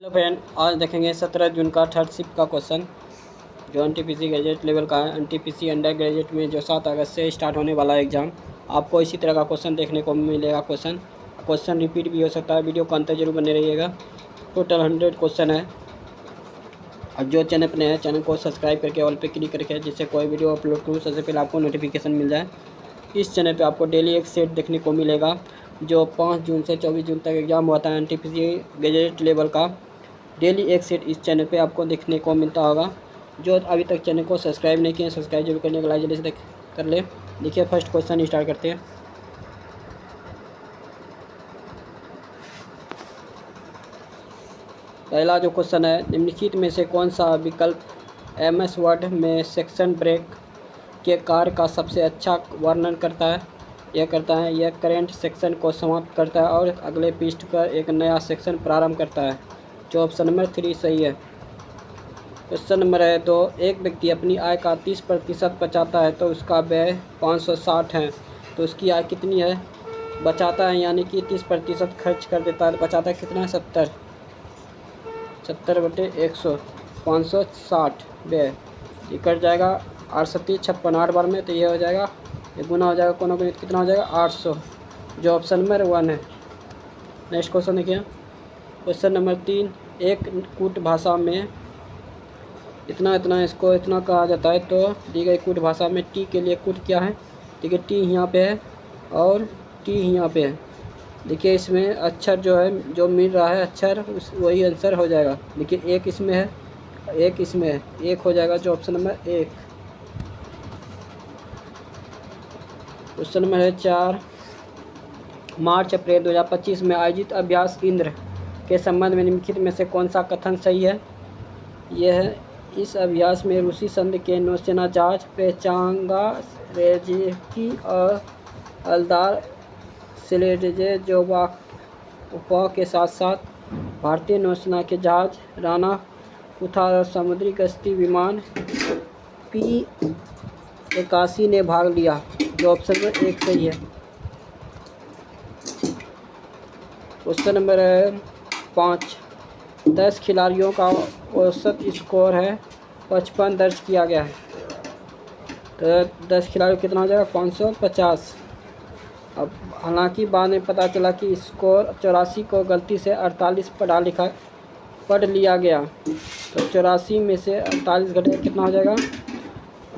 Hello friend, आज देखेंगे 17 जून का थर्ड शिफ्ट का क्वेश्चन जो एनटीपीसी ग्रेजुएट लेवल का है। एनटीपीसी अंडर ग्रेजुएट में जो 7 अगस्त से स्टार्ट होने वाला एग्ज़ाम, आपको इसी तरह का क्वेश्चन देखने को मिलेगा। क्वेश्चन रिपीट भी हो सकता है। वीडियो को अंत तक जरूर बने रहिएगा। टोटल 100 क्वेश्चन है। और जो चैनल पर नए हैं, चैनल को सब्सक्राइब करके ऑल पे क्लिक करके, जिससे कोई वीडियो अपलोड करूँ सबसे पहले आपको नोटिफिकेशन मिल जाए। इस चैनल पे आपको डेली एक सेट देखने को मिलेगा जो 5 जून से 24 जून तक एग्ज़ाम हुआ था एनटीपीसी ग्रेजुएट लेवल का। डेली एक सेट इस चैनल पे आपको देखने को मिलता होगा। जो अभी तक चैनल को सब्सक्राइब नहीं किए, सब्सक्राइब जरूर करने का, लाइक जल्दी से कर ले। देखिए फर्स्ट क्वेश्चन स्टार्ट करते हैं। पहला जो क्वेश्चन है, निम्नलिखित में से कौन सा विकल्प एमएस वर्ड में सेक्शन ब्रेक के कार्य का सबसे अच्छा वर्णन करता है? यह करेंट सेक्शन को समाप्त करता है और अगले पृष्ठ पर एक नया सेक्शन प्रारंभ करता है। जो ऑप्शन नंबर 3 सही है। क्वेश्चन नंबर है, तो एक व्यक्ति अपनी आय का 30% बचाता है तो उसका व्यय 560 है, तो उसकी आय कितनी है? बचाता है यानी कि 30% खर्च कर देता है, बचाता है कितना? 70/100, 560 व्यय। ये कट जाएगा 8 सत्ती 56, 8 बार में, तो ये हो जाएगा, ये गुना हो जाएगा, कोना गुणित कितना हो जाएगा? 800। जो ऑप्शन नंबर 1 है। नेक्स्ट क्वेश्चन देखिए। क्वेश्चन नंबर 3, एक कूट भाषा में इसको इतना कहा जाता है, तो दी गई कूट भाषा में टी के लिए कूट क्या है? देखिए टी यहाँ पे है और टी यहाँ पे है। देखिए इसमें अक्षर जो है, जो मिल रहा है अक्षर, वही आंसर हो जाएगा। देखिए एक इसमें है, एक इसमें है, एक हो जाएगा जो ऑप्शन नंबर 1। क्वेश्चन नंबर है 4, मार्च अप्रैल 2025 में आयोजित अभ्यास इंद्र के संबंध में निम्नलिखित में से कौन सा कथन सही है? यह है, इस अभ्यास में रूसी संघ के नौसेना जहाज पेचांगा, रेजेकी और अल्दार सेलेजेजोवा के साथ साथ भारतीय नौसेना के जहाज राणा कुथा और समुद्री गश्ती विमान P-81 ने भाग लिया। जो ऑप्शन नंबर 1 सही है। क्वेश्चन नंबर 5, 10 खिलाड़ियों का औसत स्कोर है 55 दर्ज किया गया है, तो 10 खिलाड़ियों कितना हो जाएगा? 550। अब हालांकि बाद में पता चला कि स्कोर 84 को गलती से 48 पढ़ लिया गया, तो 84 में से 48 घटे कितना हो जाएगा?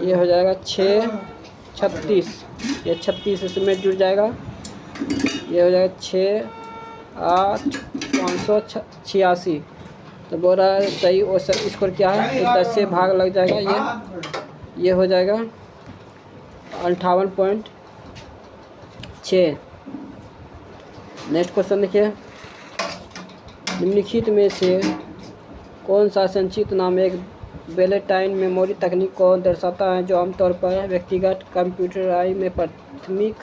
ये हो जाएगा 36। ये 36 इसमें जुड़ जाएगा, ये हो जाएगा 6, 8, 586। तो बोल रहा है सही औसत स्कोर क्या है? तो 10 से भाग लग जाएगा, ये हो जाएगा 58.6। नेक्स्ट क्वेश्चन देखिए। निम्नलिखित में से कौन सा संचित नाम एक बेलेटाइन मेमोरी तकनीक को दर्शाता है जो आमतौर पर व्यक्तिगत कंप्यूटराइज में प्राथमिक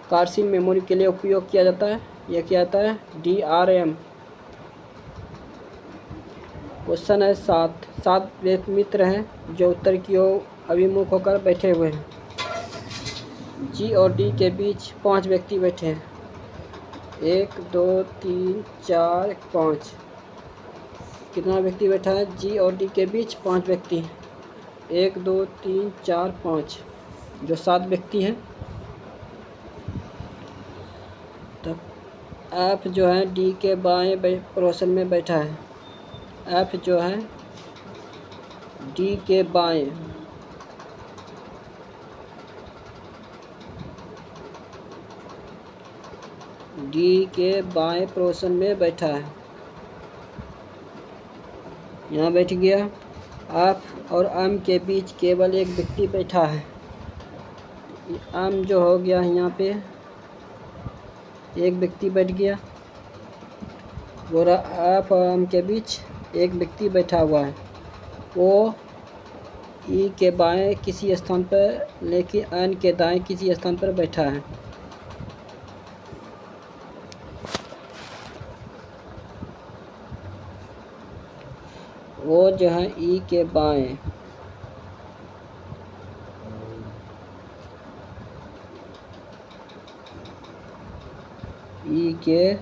कार्यशील मेमोरी के लिए उपयोग किया जाता है? यह क्या आता है? DRM। क्वेश्चन है 7 मित्र हैं जो उत्तर की ओर अभिमुख होकर बैठे हुए हैं। G और D के बीच 5 व्यक्ति बैठे हैं। 1 2 3 4 5। कितना व्यक्ति बैठा है? G और D के बीच 5 व्यक्ति। 1 2 3 4 5, जो 7 व्यक्ति हैं। तब F जो है D के बाएं पड़ोसन में बैठा है। F जो है D के बाएं, पड़ोसन में बैठा है। यहाँ बैठ गया। F और M के बीच केवल एक व्यक्ति बैठा है। M जो हो गया यहाँ पे एक व्यक्ति बैठ गया। बोला F और M के बीच एक व्यक्ति बैठा हुआ है। वो E के बाएं किसी स्थान पर, लेकिन N के दाएं किसी स्थान पर बैठा है। वो जो है E के बाएं, E के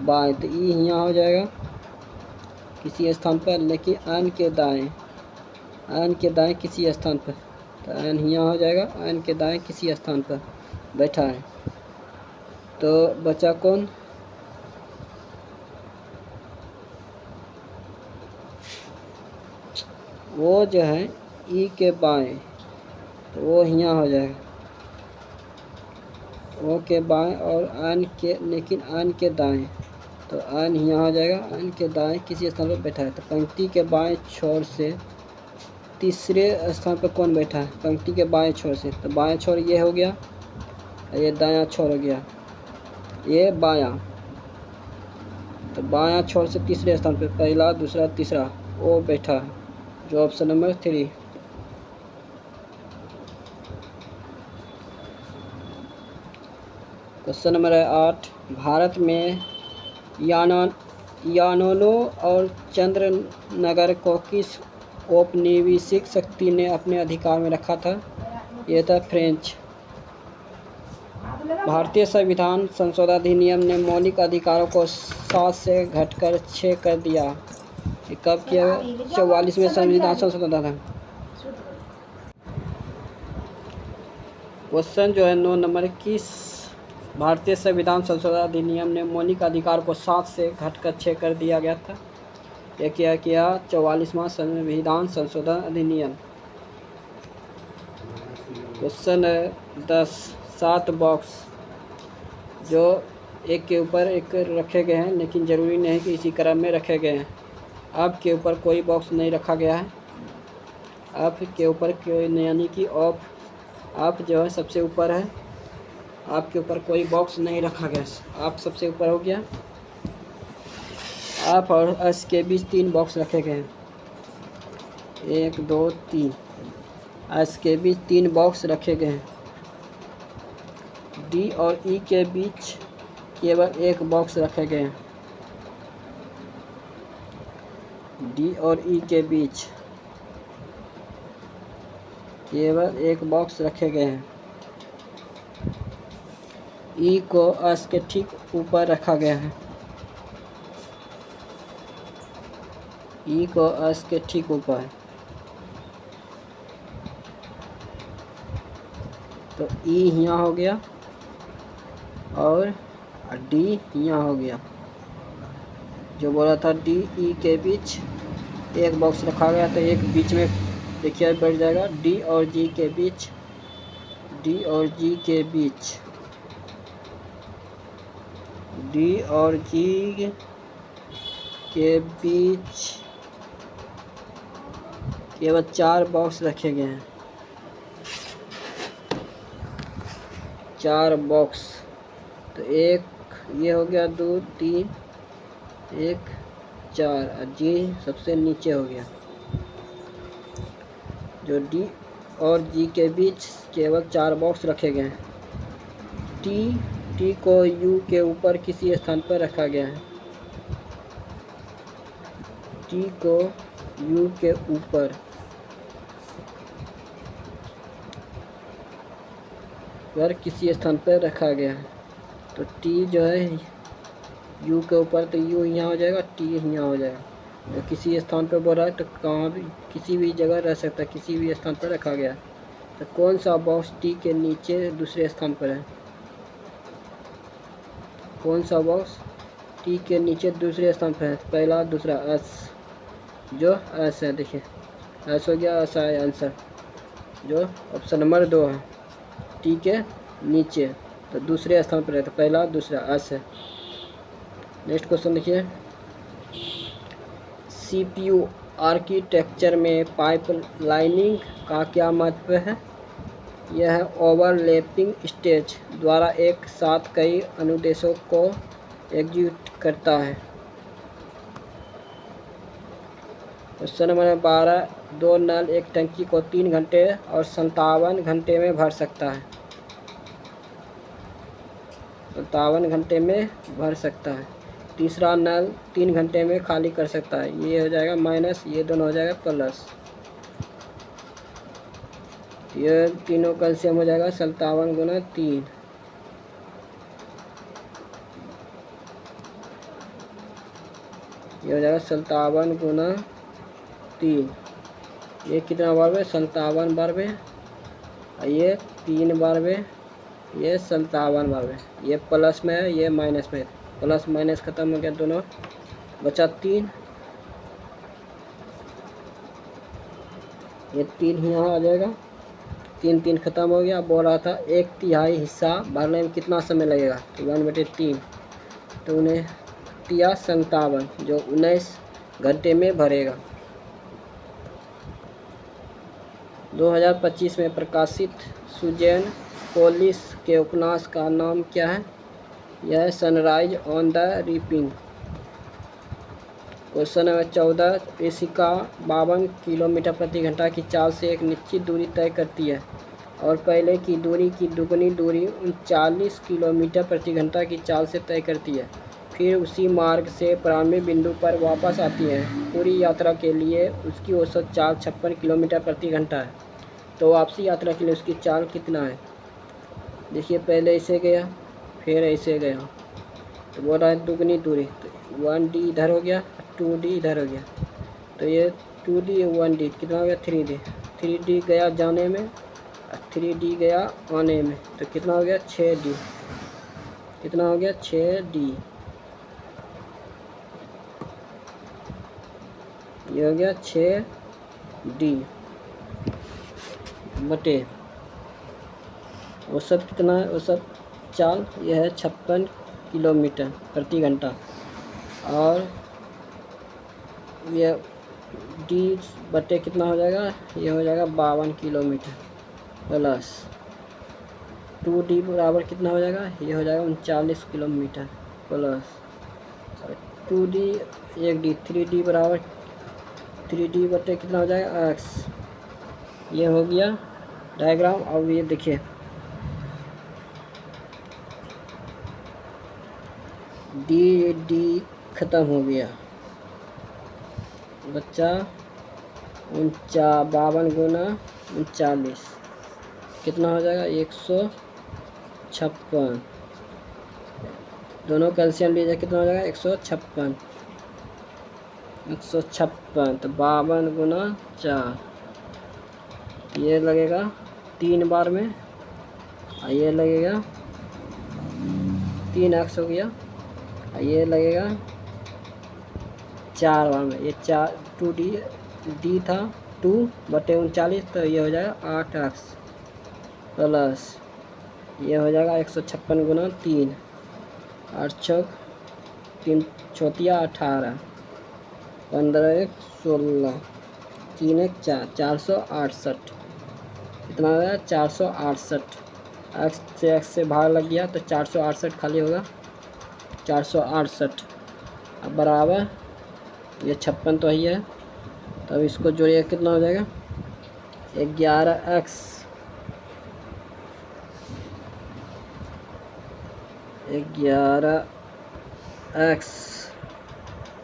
बाएं, तो E यहाँ हो जाएगा। किसी स्थान पर, लेकिन n के दाएं किसी स्थान पर, तो n यहाँ हो जाएगा, n के दाएं किसी स्थान पर बैठा है। तो बचा कौन? वो जो है ई के बाएं, तो वो यहाँ हो जाएगा, ओ के बाएं, और n के, लेकिन n के दाएं, तो n यहाँ हो जाएगा, n के दाएं किसी स्थान पर बैठा है। तो पंक्ति के बाएं छोर से तीसरे स्थान पर कौन बैठा है? पंक्ति के बाएं छोर से, तो बाएं छोर ये हो गया, ये दायां छोर हो गया, ये बायां। तो बायां छोर से तीसरे स्थान पर पहला, दूसरा, तीसरा वो बैठा है, जो option number 3। Question number 8, Bharat में यानोलो और चंद्रनगर को किस औपनिवेशिक शक्ति ने अपने अधिकार में रखा था? यह था फ्रेंच। भारतीय संविधान संशोधन अधिनियम ने मौलिक अधिकारों को 7 से घटकर 6 कर दिया। ये कब किया? 44वें संविधान संशोधन था। क्वेश्चन जो है 9 नंबर, किस भारतीय संविधान संशोधन अधिनियम ने मौलिक अधिकार को 7 से घटकर 6 कर दिया गया था? यह क्या किया? 44वां संविधान संशोधन अधिनियम। क्वेश्चन 10, 7 बॉक्स जो एक के ऊपर एक रखे गए हैं, लेकिन ज़रूरी नहीं कि इसी क्रम में रखे गए हैं। अब के ऊपर कोई बॉक्स नहीं रखा गया है, अब के ऊपर कोई, यानी कि आप जो है सबसे ऊपर है, आपके ऊपर कोई बॉक्स नहीं रखा गया, आप सबसे ऊपर हो गया। आप और एस के बीच 3 बॉक्स रखे गए हैं, 1 2 3, एस के बीच 3 बॉक्स रखे गए हैं। डी और ई के बीच केवल 1 बॉक्स रखे गए हैं, डी और ई के बीच केवल 1 बॉक्स रखे गए हैं। ई को एस के ठीक ऊपर रखा गया है, ई को एस के ठीक ऊपर है, तो ई यहाँ हो गया और डी यहाँ हो गया। जो बोला था डी ई के बीच 1 बॉक्स रखा गया, तो एक बीच में देखिए बैठ जाएगा। डी और जी के बीच, डी और जी के बीच, डी और जी के बीच केवल 4 बॉक्स रखे गए हैं, 4 बॉक्स। तो एक ये हो गया, 2 3 1 4, जी सबसे नीचे हो गया। जो डी और जी के बीच केवल 4 बॉक्स रखे गए हैं। टी को यू के ऊपर किसी स्थान पर रखा गया है, टी को यू के ऊपर किसी स्थान पर रखा गया है। तो टी जो है यू के ऊपर, तो यू यहाँ हो जाएगा, टी यहाँ हो जाएगा। तो किसी स्थान पर बोल रहा है, तो कहाँ भी किसी भी जगह रह सकता है, किसी भी स्थान पर रखा गया है। तो कौन सा बॉक्स टी के नीचे दूसरे स्थान पर है? कौन सा बॉक्स टी के नीचे दूसरे स्थान पर है? पहला, दूसरा, एस, जो एस है, देखिए एस हो गया, एस है आंसर, जो ऑप्शन नंबर 2 है, टी के नीचे, तो दूसरे स्थान पर है, तो पहला, दूसरा, एस है। नेक्स्ट क्वेश्चन देखिए, सीपीयू आर्किटेक्चर में पाइपलाइनिंग का क्या महत्व है? यह ओवरलैपिंग स्टेज द्वारा एक साथ कई अनुदेशों को एग्जीक्यूट करता है। क्वेश्चन नंबर 12, 2 नल एक टंकी को 3 घंटे और 57 घंटे में भर सकता है, 57 घंटे में भर सकता है। तीसरा नल 3 घंटे में खाली कर सकता है। ये हो जाएगा माइनस, ये दोनों हो जाएगा प्लस, ये तीनों कैल्शियम हो जाएगा 57 गुना 3। ये हो जाएगा 57 गुना 3। ये कितना बार में? 57 बार में। ये 3 बार में, ये 57 बार में। ये प्लस में है, ये माइनस में है। प्लस माइनस ख़त्म हो गया दोनों, बचा 3। ये 3 ही यहाँ आ जाएगा। 3 3 ख़त्म हो गया। बोल रहा था 1/3 हिस्सा भरने में कितना समय लगेगा, तो 1/3, तो उन्हें तिया 57 जो 19 घंटे में भरेगा। 2025 में प्रकाशित सुजैन कोलिस के उपन्यास का नाम क्या है? यह है sunrise on the reaping. Question number 14, एशिका 52 kilometre प्रति घंटा की चाल से एक निश्चित दूरी तय करती है और पहले की दूरी की दुगनी दूरी 39 किलोमीटर प्रति घंटा की चाल से तय करती है। फिर उसी मार्ग से प्रारंभिक बिंदु पर वापस आती है। पूरी यात्रा के लिए उसकी औसत चाल 56 किलोमीटर प्रति घंटा है। तो वापसी यात्रा के लिए उसकी चाल कितना है? देखिए, पहले ऐसे गया, फिर ऐसे गया, तो बोल रहा है दुगनी दूरी, तो 1D इधर हो गया, 2D इधर हो गया, तो ये 2D 1D कितना हो गया? 3D। 3D गया जाने में, 3D गया आने में, तो कितना हो गया? 6D। कितना हो गया? 6D। ये हो गया 6D बटे औसत कितना है? औसत चाल यह है 56 किलोमीटर प्रति घंटा, और यह D बटे कितना हो जाएगा? ये हो जाएगा 52 किलोमीटर, प्लस 2D बराबर कितना हो जाएगा? ये हो जाएगा 39 kilometre, plus 2D 1D, 3D बराबर 3D बटे कितना हो जाएगा? X। ये हो गया डायग्राम। अब ये देखिए, D ख़त्म हो गया, बच्चा 52 गुना 39 कितना हो जाएगा? 156। दोनों कैल्शियम लीजिए, कितना हो जाएगा? 156। 156 तो 52 गुना 4, ये लगेगा 3 बार में, और ये लगेगा 3x हो गया, और ये लगेगा 4 बार में। ये 2D था 2 बटे 39, तो ये हो जाएगा 8x, प्लस ये हो जाएगा 156 गुना 3, 8 छक 3 चौथिया 18, 15 1 16, 3 1 4, 468। कितना हो गया? 468। x से भाग लग गया, तो 468 खाली होगा, 468। अब बराबर ये 56 तो ही है, तब इसको जोड़िए, कितना हो जाएगा? 11x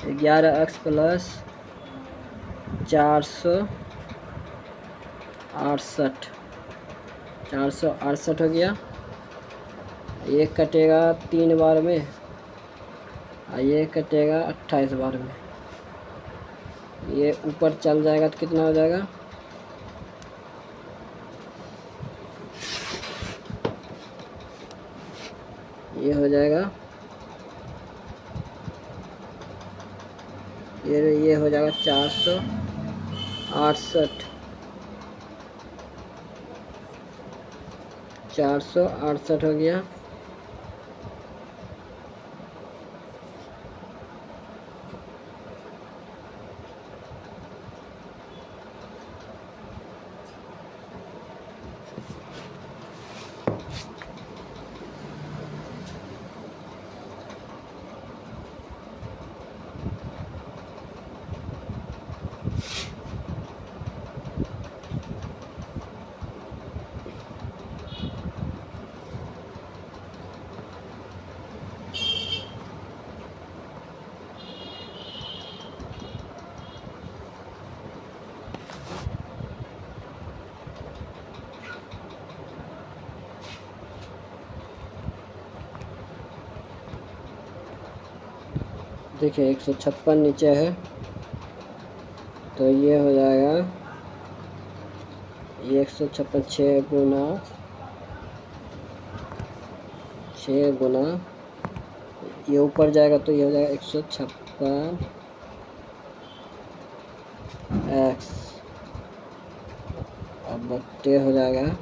11x प्लस 468 हो गया। ये कटेगा 3 बार में, और ये कटेगा 28 बार में। ये ऊपर चल जाएगा तो कितना हो जाएगा? ये हो जाएगा, ये हो जाएगा 468। 468 हो गया। देखिए 156 नीचे है, तो ये हो जाएगा ये 156 छः गुना ये ऊपर जाएगा तो ये हो जाएगा 156 एक्स, अब बट्टे हो जाएगा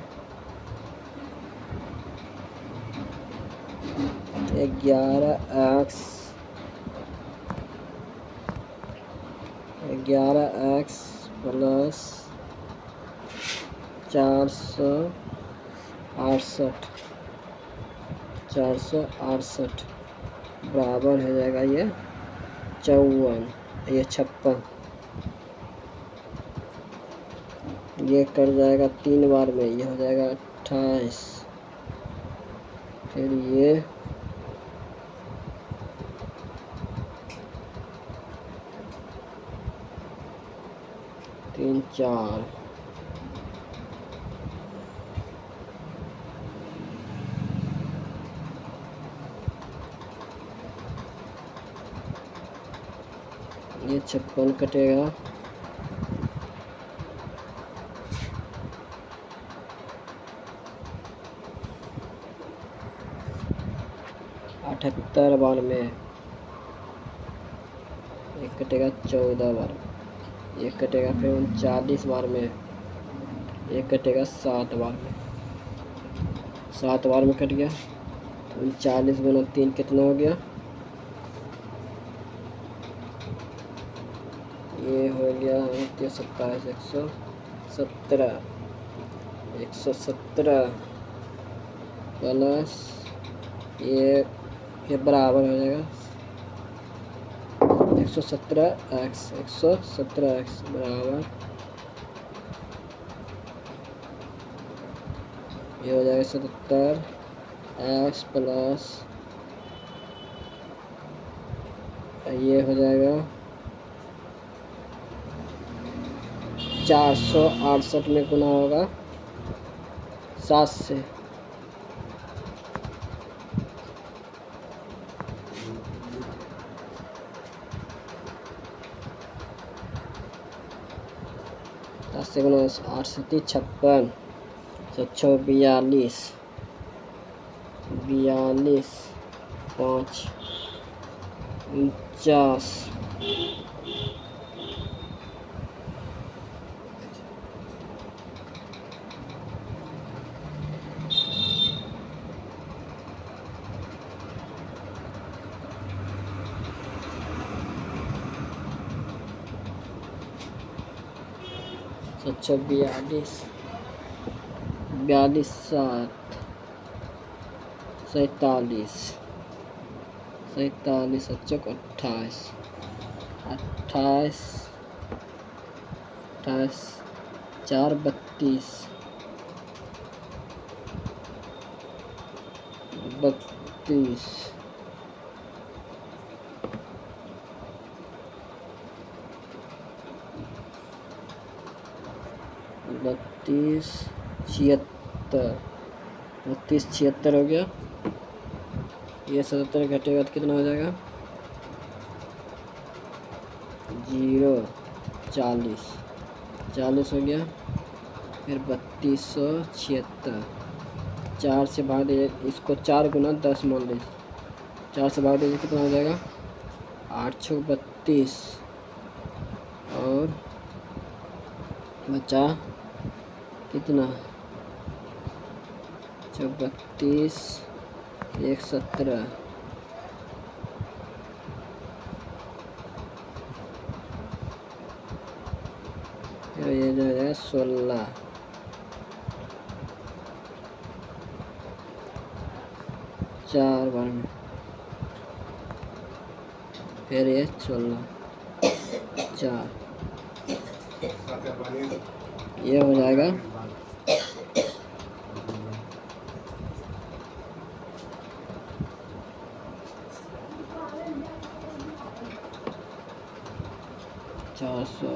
11x प्लस 468 बराबर हो जाएगा ये 54, ये 56, ये कर जाएगा 3 बार में, ये हो जाएगा 28, फिर ये 3 4, ये 56 कटेगा, 78 बार में, एक कटेगा 14 बार, एक कटेगा फिर 39 बार में, एक कटेगा 7 बार में, 7 बार में कट गया, तो 39 गुना 3 कितना हो गया, ये हो गया 27 117 प्लस ये बराबर हो जाएगा 117x बराबर ये हो जाएगा 77x प्लस ये हो जाएगा 468 में गुना होगा 7 से, गुना 8 से 56, 42 5 49 42 7 47 28 4 32 76 हो गया, ये 77 घटेगा तो कितना हो जाएगा 0 40 हो गया, फिर 3276, 4 से भाग दीजिए इसको, 4 गुना 10 मान लीजिए, 4 से भाग दीजिए कितना हो जाएगा 8 6 32 और बचा कितना 32 1 17, फिर ये जो है 16 4 बार में, फिर ये 16 4, ये हो जाएगा 400,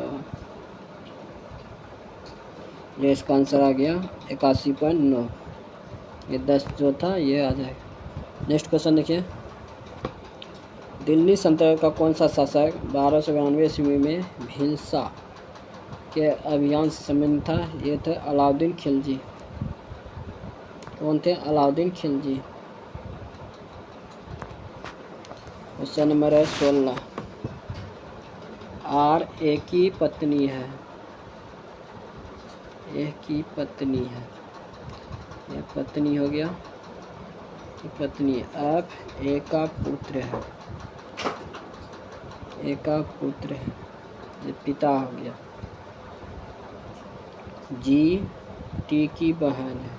ये इसका आंसर आ गया 81.9, ये 10 जो था ये आ जाएगा। नेक्स्ट क्वेश्चन देखिए, दिल्ली सल्तनत का कौन सा शासक 1292 ईस्वी में भीलसा के अभियान से संबंधित था? ये थे अलाउद्दीन खिलजी। कौन थे? अलाउद्दीन खिलजी। क्वेश्चन नंबर है 16। आर एक की पत्नी है। एक की पत्नी है, ये पत्नी हो गया, ये पत्नी। एफ ए का पुत्र है, ए का पुत्र है, ये पिता हो गया। जी टी की बहन है,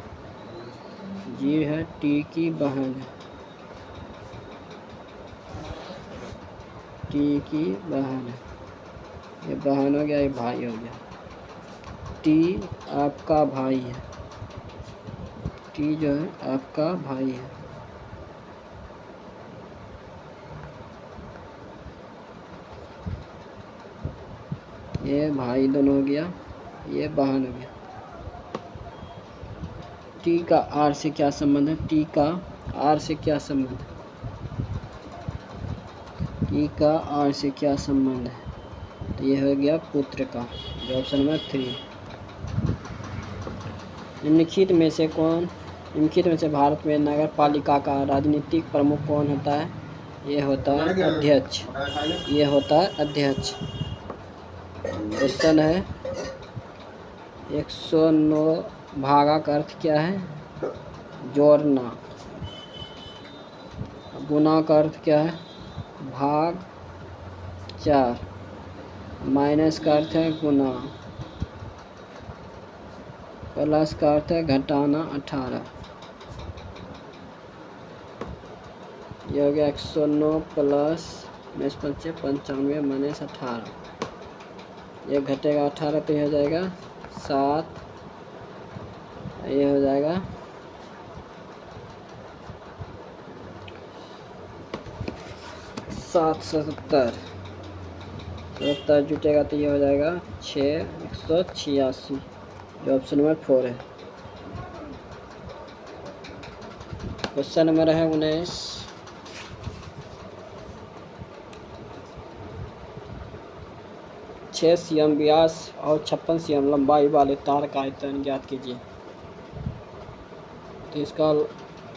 जी है टी की बहन है, टी की बहन है, ये बहन हो गया, ये भाई हो गया। टी आपका भाई है, टी जो है आपका भाई है। ये भाई दोनों हो गया, ये बहन हो गया। टी का आर से क्या संबंध है? टी का आर से क्या संबंध है? टी का आर से क्या संबंध है? तो ये हो गया पुत्र का, जो ऑप्शन नंबर 3। निम्नलिखित में से भारत में नगर पालिका का राजनीतिक प्रमुख कौन होता है? ये होता है अध्यक्ष, ये होता है अध्यक्ष। क्वेश्चन है 109। भागा का अर्थ क्या है? जोड़ना। गुना का अर्थ क्या है? भाग 4। माइनस का अर्थ है गुना। प्लस का अर्थ है घटाना 18। ये हो गया 109 प्लस 95 माइनस 18। ये घटेगा 18 तो ये हो जाएगा 7। ये हो जाएगा 770। 70 जुटेगा तो ये हो जाएगा 186, जो ऑप्शन नंबर 4 है। क्वेश्चन नंबर है 19। 6 cm व्यास और 56 cm लंबाई वाले तार का आयतन ज्ञात कीजिए। तो इसका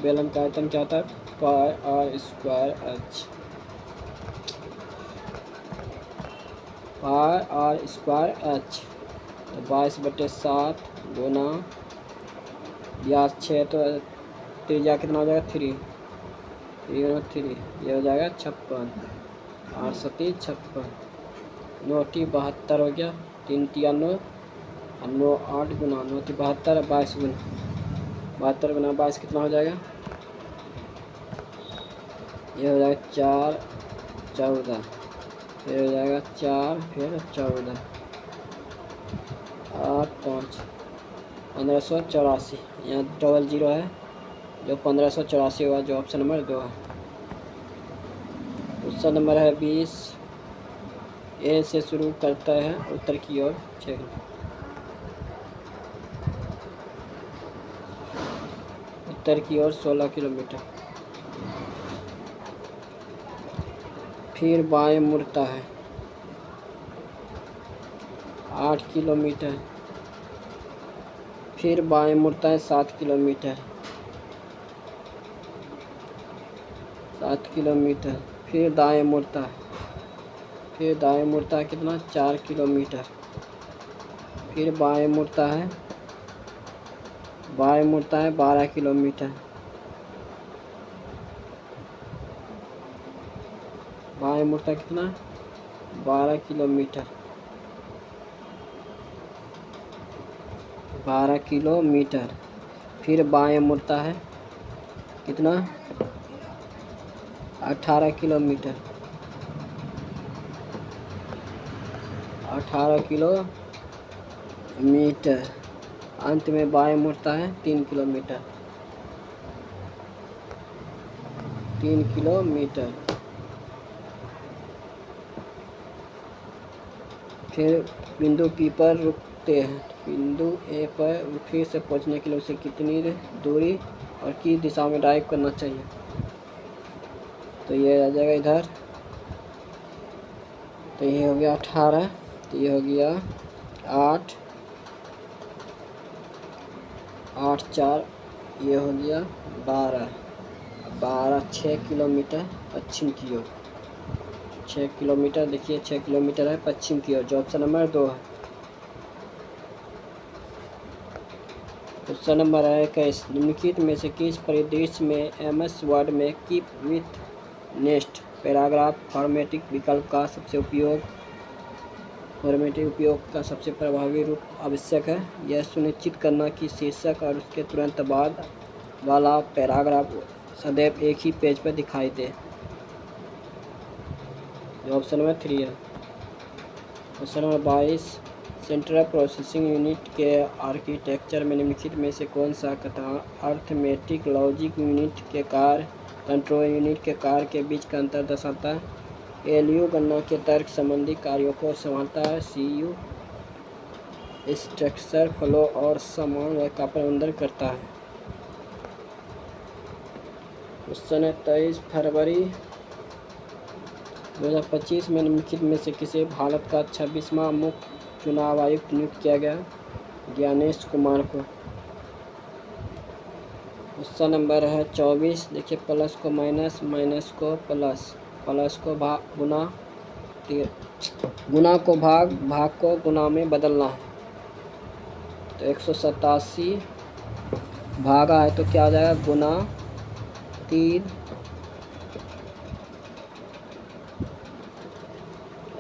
बेलन का आयतन क्या होता है? Pi r square h. Pi r square h. तो 22/7 गुना व्यास 6, तो त्रिज्या कितना हो जाएगा? 3। 3 ये हो जाएगा 56। 8 7 56। 9 72 हो गया। 3 3 9 और 9 8 गुना 9 72 22 गुना 72 गुना 22 कितना हो जाएगा? ये हो जाएगा 4 14। फिर हो जाएगा 4 फिर 14 8 5 1584। यहाँ डबल 0 है, जो 1584 होगा, जो ऑप्शन नंबर 2 है। क्वेश्चन नंबर है 20। ए से शुरू करता है उत्तर की ओर 6। उत्तर की ओर 16 किलोमीटर। फिर बाएं मुड़ता है 8 किलोमीटर। फिर बाएं मुड़ता है 7 किलोमीटर। 7 किलोमीटर। फिर दाएं मुड़ता है, फिर दाएं मुड़ता है कितना? 4 किलोमीटर। फिर बाएं मुड़ता है 12 किलोमीटर। बाएं मुड़ता है कितना? 12 किलोमीटर। 12 किलोमीटर। फिर बाएं मुड़ता है कितना? 18 किलोमीटर। 18 किलोमीटर। अंत में बाएं मुड़ता है 3 किलोमीटर। 3 किलोमीटर। फिर बिंदु पी पर रुकते हैं। बिंदु ए पर फिर से पहुंचने के लिए उसे कितनी दूरी और किस दिशा में ड्राइव करना चाहिए? तो ये आ जाएगा इधर तो ये हो गया 18, तो ये हो गया 8, 8 4, ये हो गया 12, 12 6 किलोमीटर पश्चिम की ओर, 6 किलोमीटर, देखिए 6 किलोमीटर है पश्चिम की ओर, जो ऑप्शन नंबर 2 है। क्वेश्चन नंबर है 21, निम्नलिखित में से किस परिदृश्य में एमएस वर्ड में कीप विथ नेक्स्ट पैराग्राफ फॉर्मेटिक विकल्प का उपयोग का सबसे प्रभावी रूप आवश्यक है? यह सुनिश्चित करना कि शीर्षक और उसके तुरंत बाद वाला पैराग्राफ सदैव एक ही पेज पर दिखाई दे। ऑप्शन नंबर 3 है। Question number 22, central processing unit के आर्किटेक्चर में निम्नलिखित में से कौन सा कथन अर्थमेटिक लॉजिक यूनिट के कार्य कंट्रोल यूनिट के कार्य के बीच का अंतर दर्शाता है? एलयू गणना के तर्क संबंधी कार्यों को संभालता है, सीयू स्ट्रक्चर फ्लो और समन्वय का प्रबंधन करता है। क्वेश्चन है 23 फरवरी 2025 में निम्नलिखित में से किसे भारत का 26वां मुख्य चुनाव आयुक्त नियुक्त किया गया? ज्ञानेश कुमार को। क्वेश्चन नंबर है 24, देखिए प्लस को माइनस, माइनस को प्लस, प्लस को गुना को भाग, भाग को गुना में बदलना है। तो 187 भागा है तो क्या आ जाएगा? गुना 3,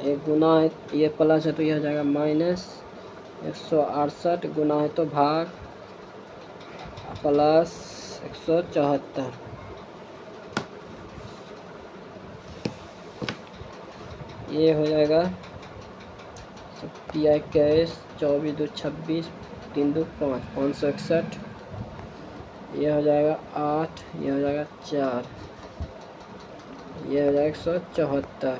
एक गुना है, ये प्लस है तो यह हो जाएगा माइनस 168, गुना है तो भाग प्लस 174। ये हो जाएगा 21, 24 2 26, 3 2 5, 561। ये हो जाएगा 8, ये हो जाएगा 4, ये हो जाएगा 174,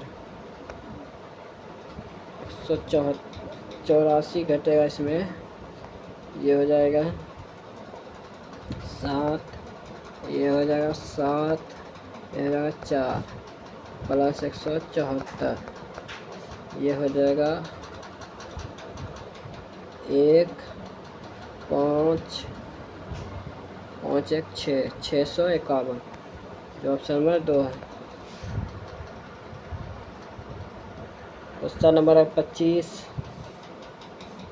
184 घटेगा इसमें, ये हो जाएगा 7, ये हो जाएगा 7, ये हो जाएगा 4 प्लस 174, ये हो जाएगा 1 5 5 1 6, 651, जो ऑप्शन नंबर 2 है। क्वेश्चन नंबर 25,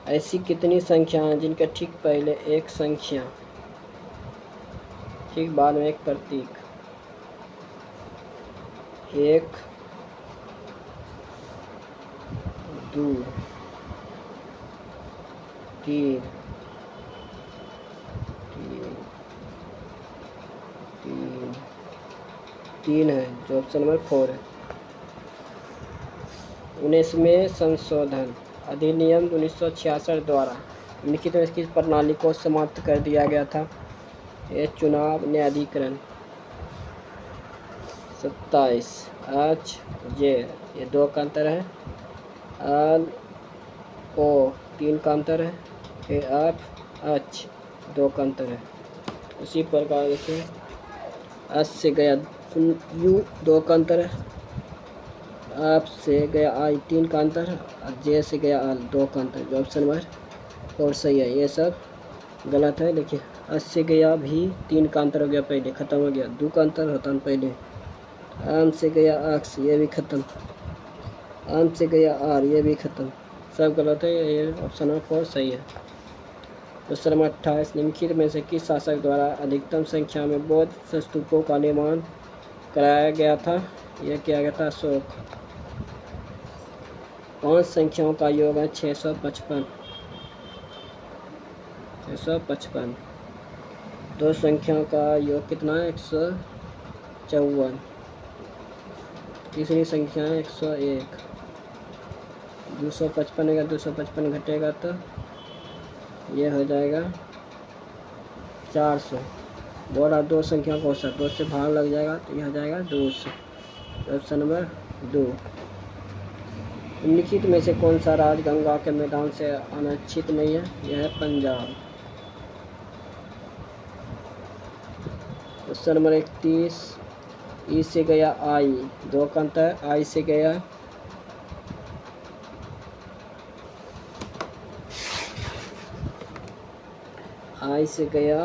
ऐसी कितनी संख्या हैं जिनके ठीक पहले एक संख्या, ठीक बाद में एक प्रतीक? 1 2 3 3 है, जो ऑप्शन नंबर 4 है। 19वें संशोधन अधिनियम 1966 द्वारा निम्नलिखित में किस प्रणाली को समाप्त कर दिया गया था? ये चुनाव न्यायाधिकरण। 27 एच जे, ये 2 का अंतर है, एल ओ 3 का अंतर है, एफ एच 2 का अंतर है। उसी प्रकार देखिए एस से गया यू 2 का अंतर है, एफ से गया आई 3 का अंतर है, और जे से गया एल 2 का अंतर, जो ऑप्शन नंबर 4 सही है। ये सब गलत है। देखिए एस से गया भी 3 का अंतर हो गया, पहले ख़त्म हो गया, 2 का अंतर होता है पहले। एम से गया एक्स, ये भी ख़त्म, एम से गया आर, ये भी ख़त्म, सब गलत है। ये ऑप्शन नंबर 4 सही है। क्वेश्चन नंबर 28, निम्नलिखित में से किस शासक द्वारा अधिकतम संख्या में बौद्ध स्तूपों का निर्माण कराया गया था? यह किया गया था अशोक। 5 संख्याओं का योग है 655, 655। 2 संख्याओं का योग कितना है? 154। तीसरी संख्या है 101। 255 का 255 घटेगा तो ये हो जाएगा 400। बोला 2 संख्या को 2 से भाग लग जाएगा तो यह हो जाएगा 200, ऑप्शन नंबर 2। निम्नलिखित में से कौन सा राज्य गंगा के मैदान से अनच्छित नहीं है? यह है पंजाब। क्वेश्चन नंबर 31, ई से गया आई 2 का अंतर, आई से गया आई से गया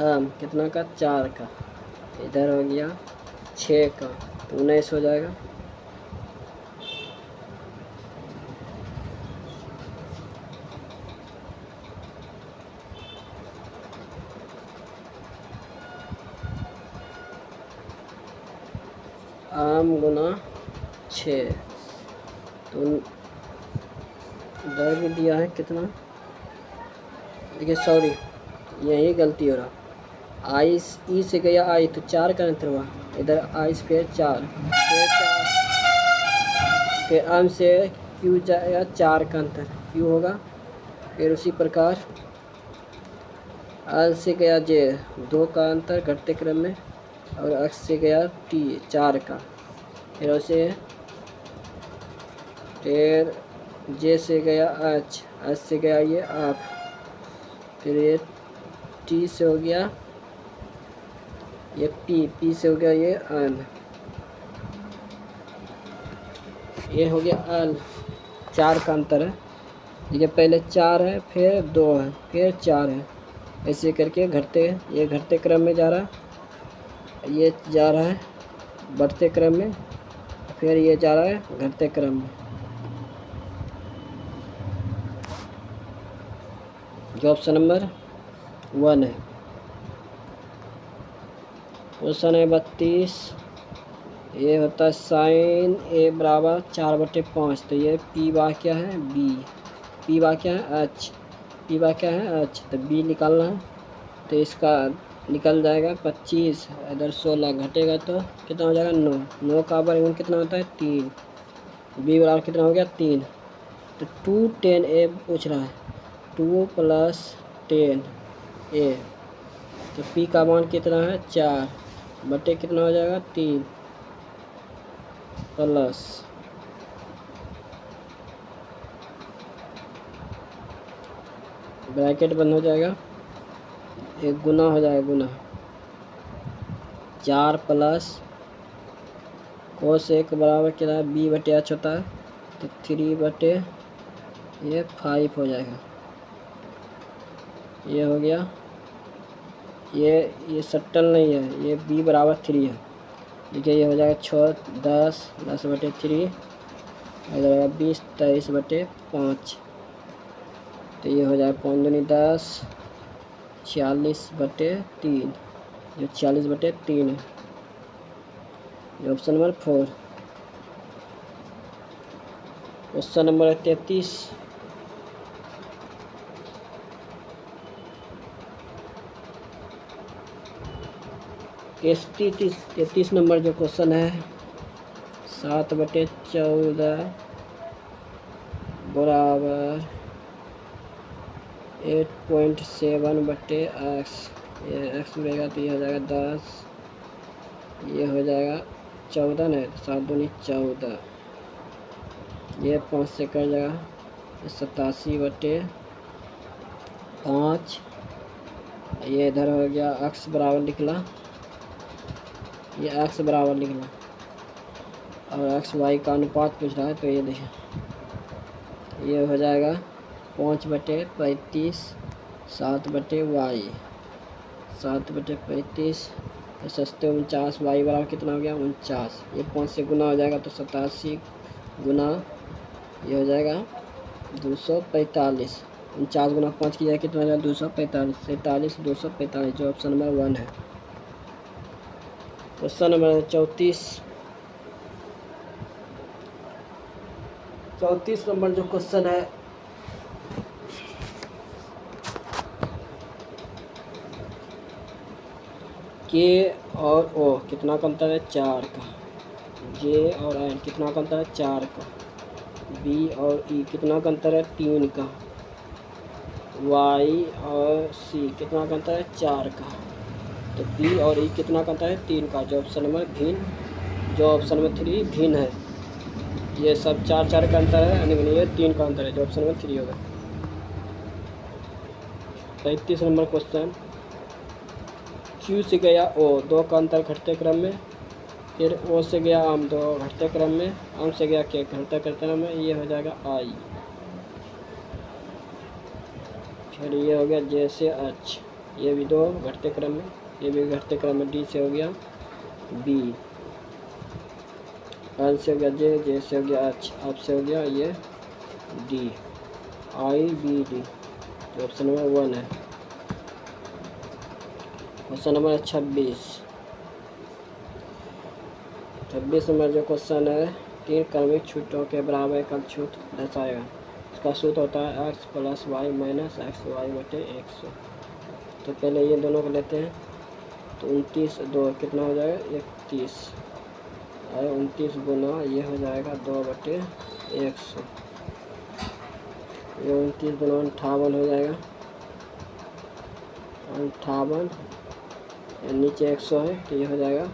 आम कितना का, 4 का, इधर हो गया 6 का, तो 19 हो जाएगा। आम गुना 6, तो इधर भी दिया है कितना, देखिए सॉरी यही गलती हो रहा, आई ई से गया आई तो 4 का अंतर हुआ, इधर आई स्क्वायर 4, फिर आम से क्यू जाएगा 4 का अंतर, क्यू होगा। फिर उसी प्रकार आर से गया जे 2 का अंतर घटते क्रम में, और एक्स से गया टी 4 का, फिर उसे फिर जे से गया एच, एच से गया ये आप, फिर ये टी से हो गया ये पी, पी से हो गया ये एन, ये हो गया एल, 4 का अंतर है। देखिए पहले 4 है, फिर 2 है, फिर 4 है, ऐसे करके घटते, ये घटते क्रम में जा रहा है, ये जा रहा है बढ़ते क्रम में, फिर ये जा रहा है घटते क्रम में। जो ऑप्शन नंबर 1 है। क्वेश्चन है 32, ये होता है साइन ए बराबर 4/5, तो ये पी बा क्या है, बी, पी बा क्या है एच, पी बा क्या है एच, तो बी निकालना है, तो इसका निकल जाएगा 25, इधर 16 घटेगा तो कितना हो जाएगा 9, 9 का वर्गमूल कितना होता है 3, बी बराबर कितना हो गया 3, तो 2 10 ए पूछ रहा है, 2 + 10 ए, तो पी का मान कितना है 4 बटे कितना हो जाएगा 3 प्लस ब्रैकेट बंद हो जाएगा, एक गुना हो जाएगा, गुना 4 प्लस कोस 1 बराबर कितना है बी बटे एच होता है, तो 3 बटे ये 5 हो जाएगा, ये हो गया, ये सट्टल नहीं है, ये बी बराबर 3 है, देखिए ये हो जाएगा 6 10 10 बटे 3, इधर 20 23 बटे 5, तो ये हो जाएगा 5 दूनी 10 46 बटे 3, जो 46 बटे 3 है, ये ऑप्शन नंबर 4। क्वेश्चन नंबर 33, इस 33 नंबर जो क्वेश्चन है, 7/14 बराबर 8.7 बटे एक्स, ये एक्स मिलेगा तो ये हो जाएगा 10, ये हो जाएगा 14 नहीं, 7 दूनी 14, ये 5 से कर जाएगा 87 बटे 5, ये इधर हो गया एक्स बराबर निकला, ये एक्स बराबर निकला, और एक्स वाई का अनुपात पूछ रहा है, तो ये देखिए ये हो जाएगा 5/35 7/y, 7/35 तो सस्ते 49, वाई बराबर कितना हो गया 49, ये 5 से गुना हो जाएगा तो 87 गुना ये हो जाएगा 245, 49 गुना 5 की जाए कितना हो जाएगा 245, 47 245, जो ऑप्शन नंबर 1 है। क्वेश्चन नंबर 34 नंबर जो क्वेश्चन है, के और ओ कितना का अंतर है 4 का, जे और एन कितना का अंतर है 4 का, बी और ई कितना का अंतर है 3 का, वाई और सी कितना का अंतर है 4 का, तो बी और ई कितना का अंतर है 3 का, जो ऑप्शन नंबर भिन्न, जो ऑप्शन नंबर 3 भिन्न है, ये सब 4 का अंतर है, यानी ये 3 का अंतर है, जो ऑप्शन नंबर 3 होगा। 35 नंबर क्वेश्चन, क्यू से गया ओ 2 का अंतर घटते क्रम में, फिर ओ से गया आम 2 घटते क्रम में, आम से गया के घटते क्रम में, ये हो जाएगा आई, फिर ये हो गया जे से एच, ये भी दो घटते क्रम में, ये भी घटते क्रम में। डी से हो गया बी, एल से हो गया जे से हो गया एच, अब से हो गया ये डी, आई बी डी, जो ऑप्शन नंबर 1 है। क्वेश्चन नंबर 26 नंबर जो क्वेश्चन है, 3 क्रमिक छूटों के बराबर एकल छूट दर्शाएगा। इसका सूत्र होता है x plus y minus x y बटे 100। तो पहले ये दोनों को लेते हैं, तो 29 2 कितना हो जाएगा 31, और 29 गुना ये हो जाएगा 2 बटे 100, ये 29 गुना 58 हो जाएगा, 58, नीचे 100 है तो ये हो जाएगा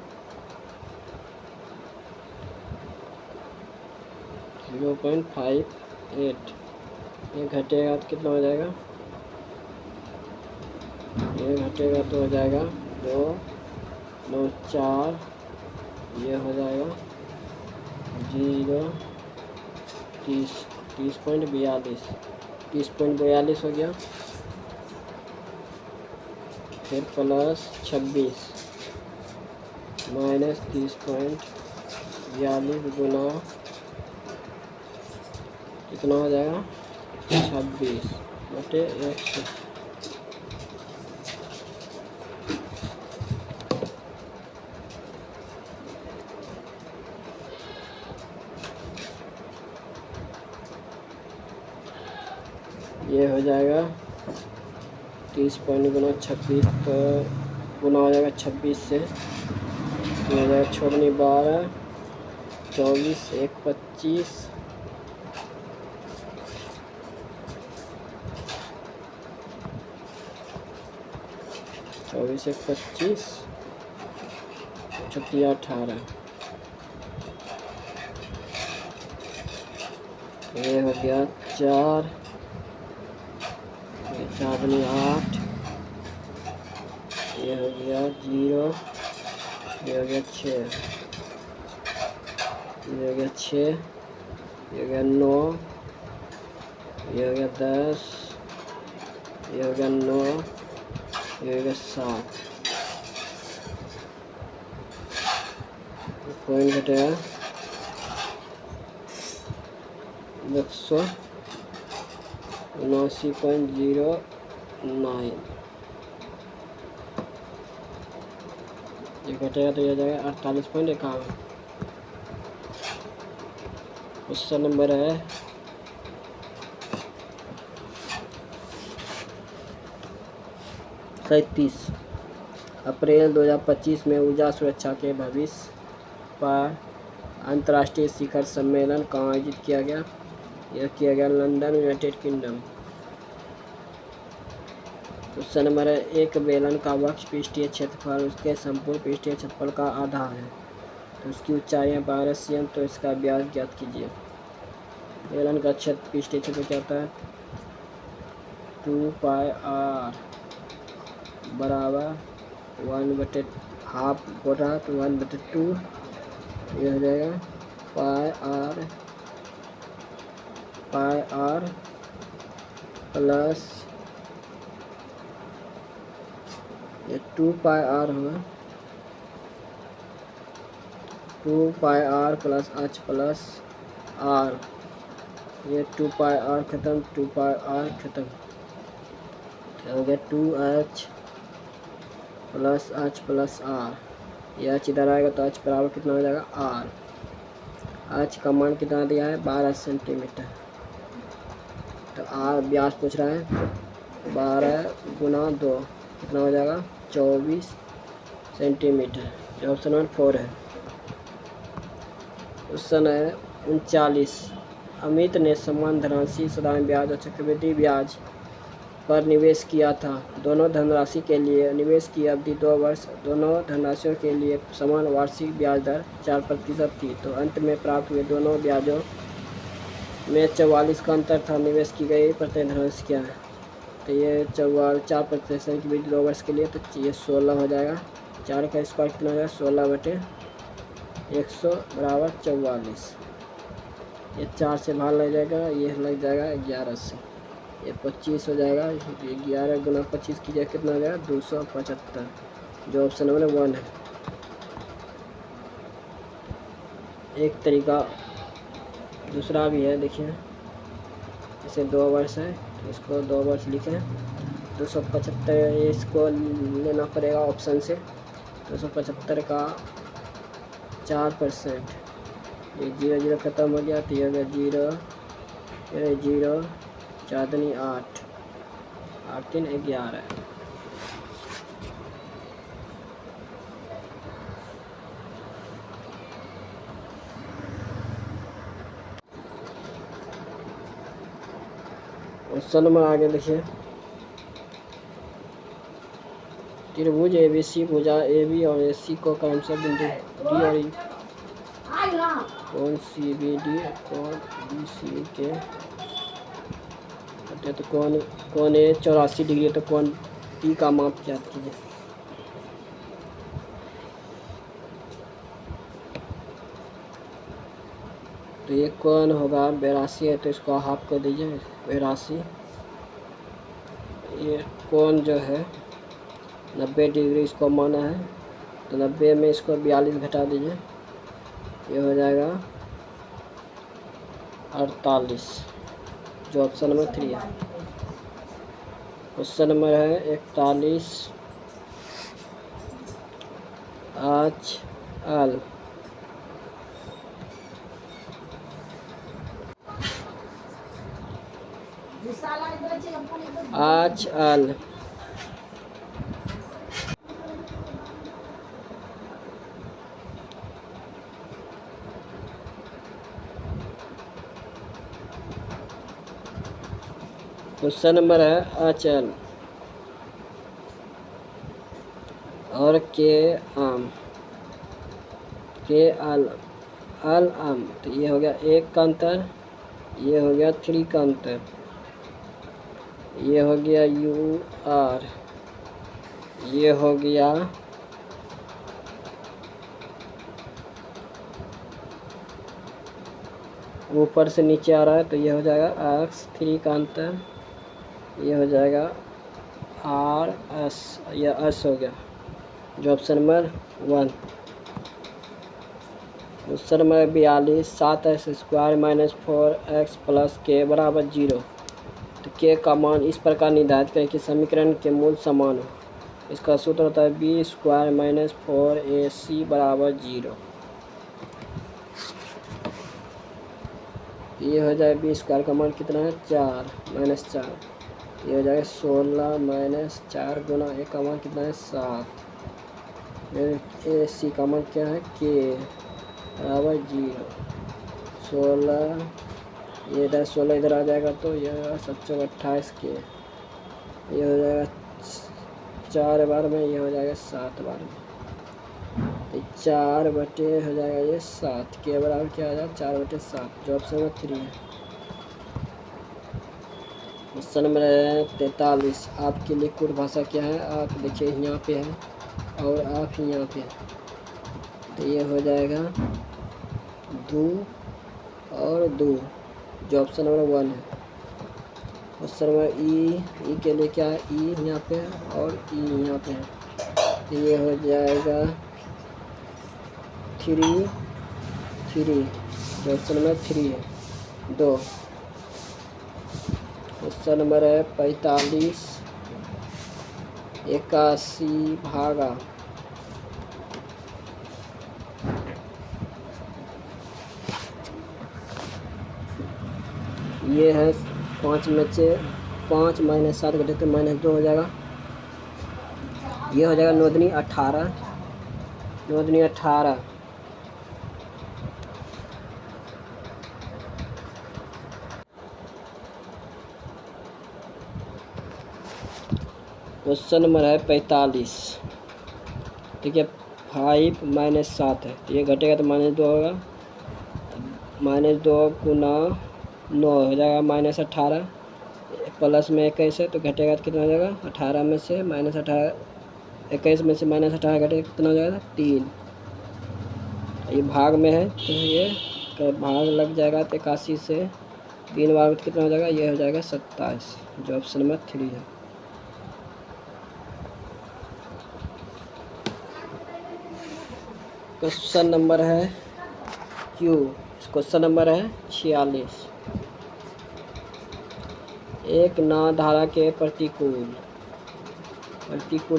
0.58। ये घटेगा तो कितना हो जाएगा, ये घटेगा तो हो जाएगा 2 9 4, ये हो जाएगा 0 30.42, 30.42 हो गया। फिर प्लस 26 माइनस 30.42 गुना कितना हो जाएगा 26 बटे 100। ये हो जाएगा 30 पॉइंट गुना 26, तो गुना हो जाएगा 26 से, ये हो जाएगा 6 12 24 1 25, 24 1 25, 36 18, ये हो गया 4 4 8, ये हो गया 0, ये हो गया 6, ये हो गया 6, ये हो गया 9, ये हो गया 10, ये हो गया 9, ये हो गया 7, पॉइंट घटेगा 179.09, ये घटेगा तो ये हो जाएगा 48.51। क्वेश्चन नंबर है 37। अप्रैल 2025 में ऊर्जा सुरक्षा के भविष्य पर अंतर्राष्ट्रीय शिखर सम्मेलन कहाँ आयोजित किया गया? यह किया गया London, United kingdom. Question number है, एक बेलन का वक्ष पृष्ठीय क्षेत्रफल उसके संपूर्ण पृष्ठीय क्षेत्रफल का आधा है, तो उसकी ऊंचाई है 12 cm, तो इसका व्यास ज्ञात कीजिए। बेलन का क्षेत्र पृष्ठीय क्षेत्र क्या होता है 2πr बराबर 1/2 बोल रहा तो 1/2, ये हो जाएगा πr प्लस ये 2πr होगा, 2πr plus h plus r, ये 2πr खत्म, 2πr खत्म, हो गया 2h plus h plus r, ये h इधर आएगा तो h बराबर कितना हो जाएगा r। h का मान कितना दिया है 12 सेंटीमीटर, तो r व्यास पूछ रहा है 12 गुना 2 कितना हो जाएगा 24 सेंटीमीटर, जो ऑप्शन नंबर 4 है। क्वेश्चन है 39। अमित ने समान धनराशि साधारण ब्याज और चक्रवृद्धि ब्याज पर निवेश किया था। दोनों धनराशि के लिए निवेश की अवधि 2 वर्ष, दोनों धनराशियों के लिए समान वार्षिक ब्याज दर 4% थी, तो अंत में प्राप्त हुए दोनों ब्याजों में 44 का अंतर था। निवेश की गई प्रत्येक धनराशि क्या है? तो ये 4% की वृद्धि 2 वर्ष के लिए, तो ये 16 हो जाएगा, 4 का स्क्वायर कितना हो जाएगा 16/100 बराबर 44, ये 4 से बाहर लग जाएगा, ये लग जाएगा 11 से। ये 25 हो जाएगा। 11 गुना 25 कीजिए कितना हो जाएगा 275, जो ऑप्शन नंबर 1 है। एक तरीका दूसरा भी है, देखिए इसे 2 वर्ष है तो इसको 2 वर्ष लिखें। 275 इसको लेना पड़ेगा ऑप्शन से। 275 का 4%, ये 0 0 ख़त्म हो गया तो ये हो गया 0 0 4 दूनी 8, 8 3 11। क्वेश्चन नंबर आगे देखिए, त्रिभुज ABC भुजा AB और AC को क्रमशः बिंदु D और E कोण CBD कोण BC के तो कोण A 84 डिग्री, तो कोण P का माप ज्ञात कीजिए। तो ये कोण होगा 82 है तो इसको हाफ कर दीजिए 82। ये कोण जो है 90 डिग्री इसको माना है, तो 90 में इसको 42 घटा दीजिए, ये हो जाएगा 48, जो ऑप्शन नंबर 3 है। क्वेश्चन नंबर है 41, HL HL क्वेश्चन नंबर है HL और KM LM, तो ये हो गया 1 का अंतर, ये हो गया 3 का अंतर, ये हो गया UR, ये हो गया ऊपर से नीचे आ रहा है तो ये हो जाएगा X, 3 का अंतर, ये हो जाएगा RS, यह S हो गया, जो option number 1। Question number 42, 7x² - 4x + k बराबर 0, तो k का मान इस प्रकार निर्धारित करें कि समीकरण के मूल समान हो। इसका सूत्र होता है b² - 4ac बराबर 0। ये हो जाए b² का मान कितना है 4 - 4, ये हो जाएगा 16 - 4 गुना a का मान कितना है 7, फिर ac का मान क्या है k बराबर 0। 16, ये इधर 16 इधर आ जाएगा तो यह 7 28 के, ये हो जाएगा 4 बार में, ये हो जाएगा 7 बार में, तो 4 बटे हो जाएगा ये 7 के बराबर क्या आ जाएगा 4 बटे 7, जो ऑप्शन नंबर 3 है। क्वेश्चन नंबर 43, आपकी लिक्विड भाषा क्या है? आप देखिए यहाँ पे है और आप ही यहाँ पे है, तो ये हो जाएगा 2 और 2, जो ऑप्शन नंबर 1 है। क्वेश्चन नंबर ई के लिए क्या है, ई यहाँ पे है और ई यहाँ पे है, तो ये हो जाएगा 3 3, जो ऑप्शन नंबर 3 है 2। क्वेश्चन नंबर है 45, 81 भागा ये है 5 में से 5 - 7 घटे तो -2 हो जाएगा, ये हो जाएगा 9 दूनी 18, 9 दूनी 18। क्वेश्चन नंबर है 45, ठीक है 5 - 7 है, तो ये घटेगा तो -2 होगा, -2 गुना 9 हो जाएगा -18, प्लस में 21 है तो घटेगा तो कितना हो जाएगा 18 में से -18, 21 में से -18 घटेगा कितना हो जाएगा 3, ये भाग में है तो ये भाग लग जाएगा तो 81 से 3 बार में कितना हो जाएगा, ये हो जाएगा 27, जो ऑप्शन नंबर 3 है। क्वेश्चन नंबर है क्यू, क्वेश्चन नंबर है 46। एक ना धारा के प्रतिकूल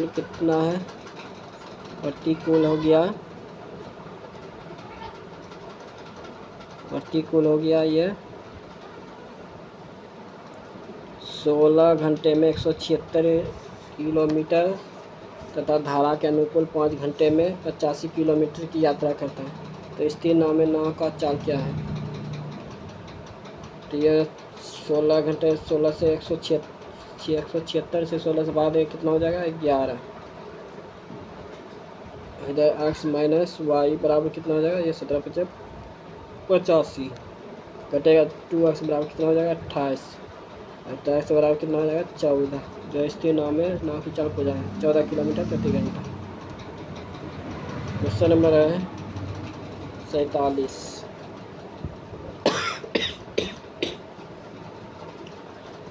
कितना है, प्रतिकूल हो गया ये 16 घंटे में 176 किलोमीटर तथा धारा के अनुकूल 5 घंटे में 85 किलोमीटर की यात्रा करता है। तो स्थिर नाव में नाव का चाल क्या है। तो ये 16 घंटे 16 से 176 से 16 से बाद कितना हो जाएगा 11। इधर x माइनस वाई बराबर कितना हो जाएगा, ये 17 × 85 कटेगा 2x बराबर कितना हो जाएगा 28 और 28 बराबर कितना हो जाएगा 14, जो स्थिर नाव में नाव की चाल हो जाएगा 14 किलोमीटर प्रति घंटा। क्वेश्चन नंबर है 47।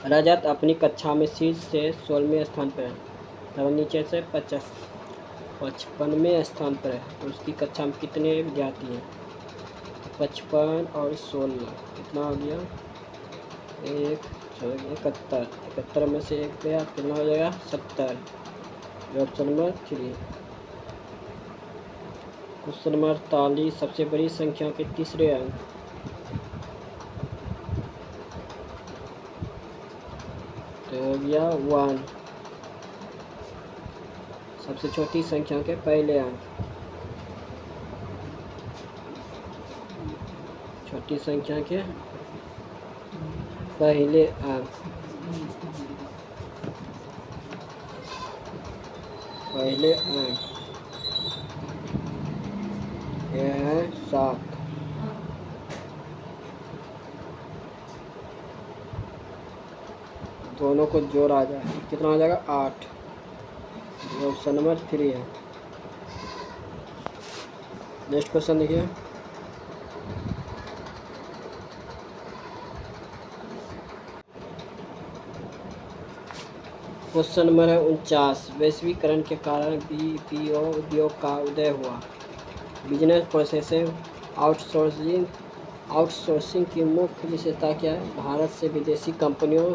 रजत अपनी कक्षा में शीर्ष से 16वें स्थान पर है तथा नीचे से 55वें स्थान पर है, तो उसकी कक्षा में कितने विद्यार्थी हैं। 55 और 16 कितना हो गया 71 में से 1 गया कितना हो जाएगा 70, जो ऑप्शन नंबर 3। Question number 48। सबसे बड़ी संख्या के तीसरे अंक। तो हो गया 1। सबसे छोटी संख्या के पहले अंक, छोटी संख्या के पहले अंक, यह है 7। दोनों को जोड़ आ जाए कितना हो जाएगा 8, ऑप्शन नंबर 3 है। नेक्स्ट क्वेश्चन देखिए। क्वेश्चन नंबर है 49। वैश्वीकरण के कारण BPO उद्योग का उदय हुआ। बिजनेस प्रोसेसिंग आउटसोर्सिंग की मुख्य विशेषता क्या है। भारत से विदेशी कंपनियों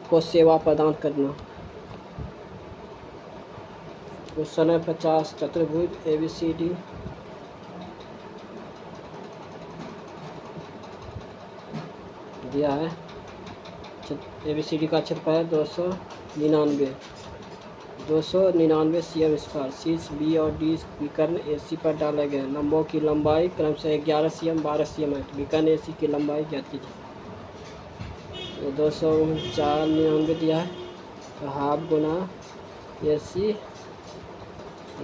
को सेवा प्रदान करना। क्वेश्चन है 50। चतुर्भुज ABCD दिया है। ABCD का क्षेत्रफल है 299 cm स्क्वायर। शीर्ष B और D विकर्ण AC पर डाले गए। लंबों की लंबाई क्रमशः 11 cm 12 cm है, तो विकर्ण AC की लंबाई ज्ञात कीजिए। 249 दिया है, तो हाफ गुना AC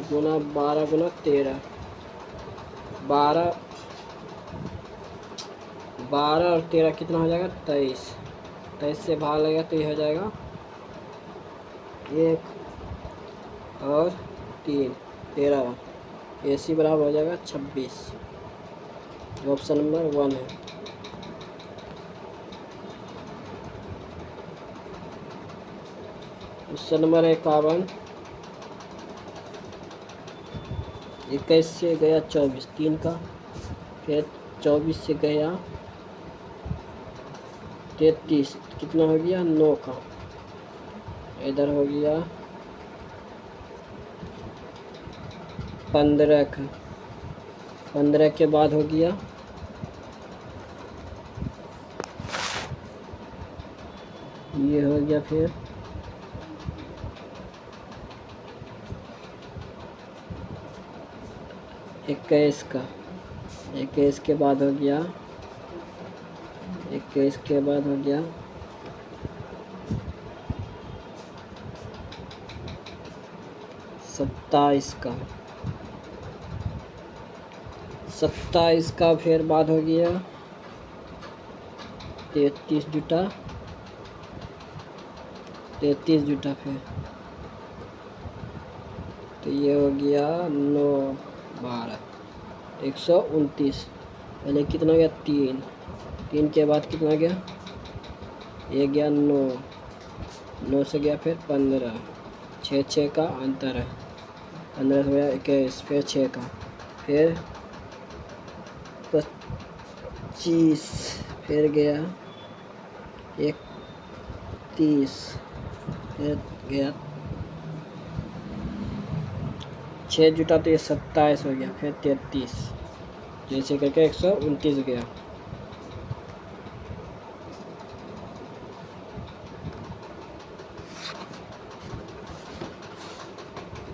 गुना 12 गुना 13, 12 और 13 कितना हो जाएगा 23 से भाग लगेगा तो ये हो जाएगा 1 और 3 13, AC बराबर हो जाएगा 26, ऑप्शन नंबर 1 है। Question number 51। 21 से गया 24 3 का, फिर 24 से गया 33 कितना हो गया 9 का, इधर हो गया 15 का, 15 के बाद हो गया ये हो गया फिर 21 का, 21 के बाद हो गया 27 का, 27 का फिर बाद हो गया 33 जुटा फिर, तो ये हो गया 9 12 129, पहले कितना गया 3, 3 के बाद कितना गया, ये गया 9, 9 से गया फिर 15, 6 का अंतर है, 15 से गया 21, फिर 6 का, फिर 25, फिर गया 31, फिर गया 6 जुटा तो ये 27 हो गया, फिर 33, जैसे करके 129 गया।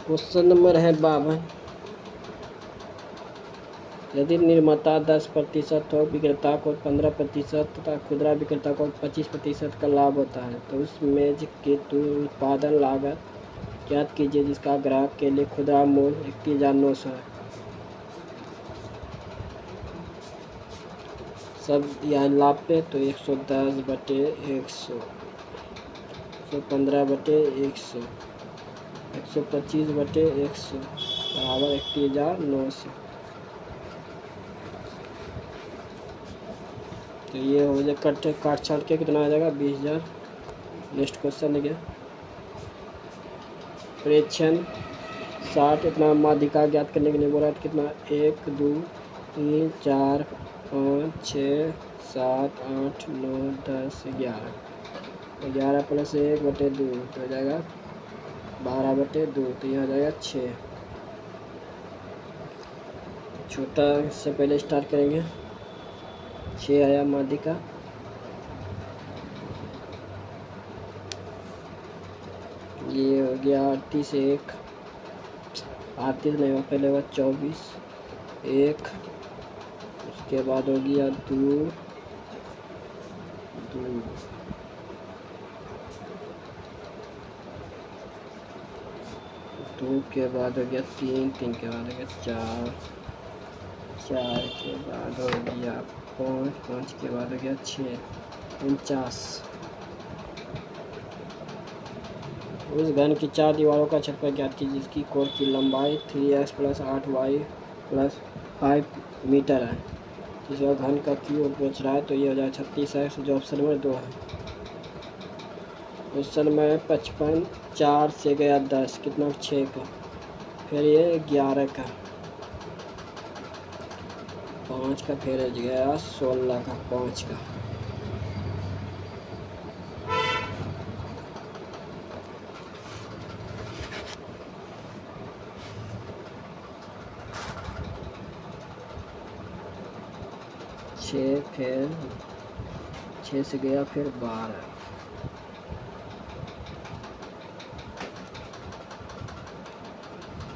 क्वेश्चन नंबर है 52। यदि निर्माता 10% थोक विक्रेता को 15% तथा खुदरा विक्रेता को 25% का लाभ होता है, तो उस मेज की उत्पादन लागत ज्ञात कीजिए जिसका ग्राहक के लिए खुदरा मूल्य 31,900 है। सब यह लाभ पे तो 110/100, 115/100, 125/100 बराबर 31,900। तो ये हो जाए काट छाट के कितना आ जाएगा 20,000। नेक्स्ट क्वेश्चन है क्या, प्रेक्षण 60 इतना माध्यिका ज्ञात करने के लिए बोला था कितना, 1 2 3 4 5 6 7 8 9 10 11, 11 + 1/2 तो हो जाएगा 12/2, तो यहाँ हो जाएगा 6। छोटा से पहले स्टार्ट करेंगे, 6 आया माध्यिका, ये हो गया 38, 1 38 नहीं हुआ, पहले हुआ 24, 1 उसके बाद हो गया 2 2 2 के बाद हो गया 3 3 के बाद हो गया 4 4 के बाद हो गया 5 5 के बाद हो गया 6 49। उस घन की 4 दीवारों का क्षेत्रफल ज्ञात कीजिए जिसकी कोर की लंबाई 3x + 8y + 5 मीटर है। जिसका घन का क्यूब बच रहा है तो ये हो जाएगा 36x, जो ऑप्शन नंबर 2 है। क्वेश्चन में 55, 4 से गया 10 कितना 6 का, फिर ये 11 का, 5 का, फिर गया 16 का, 5 का। फिर 6 से गया फिर 12,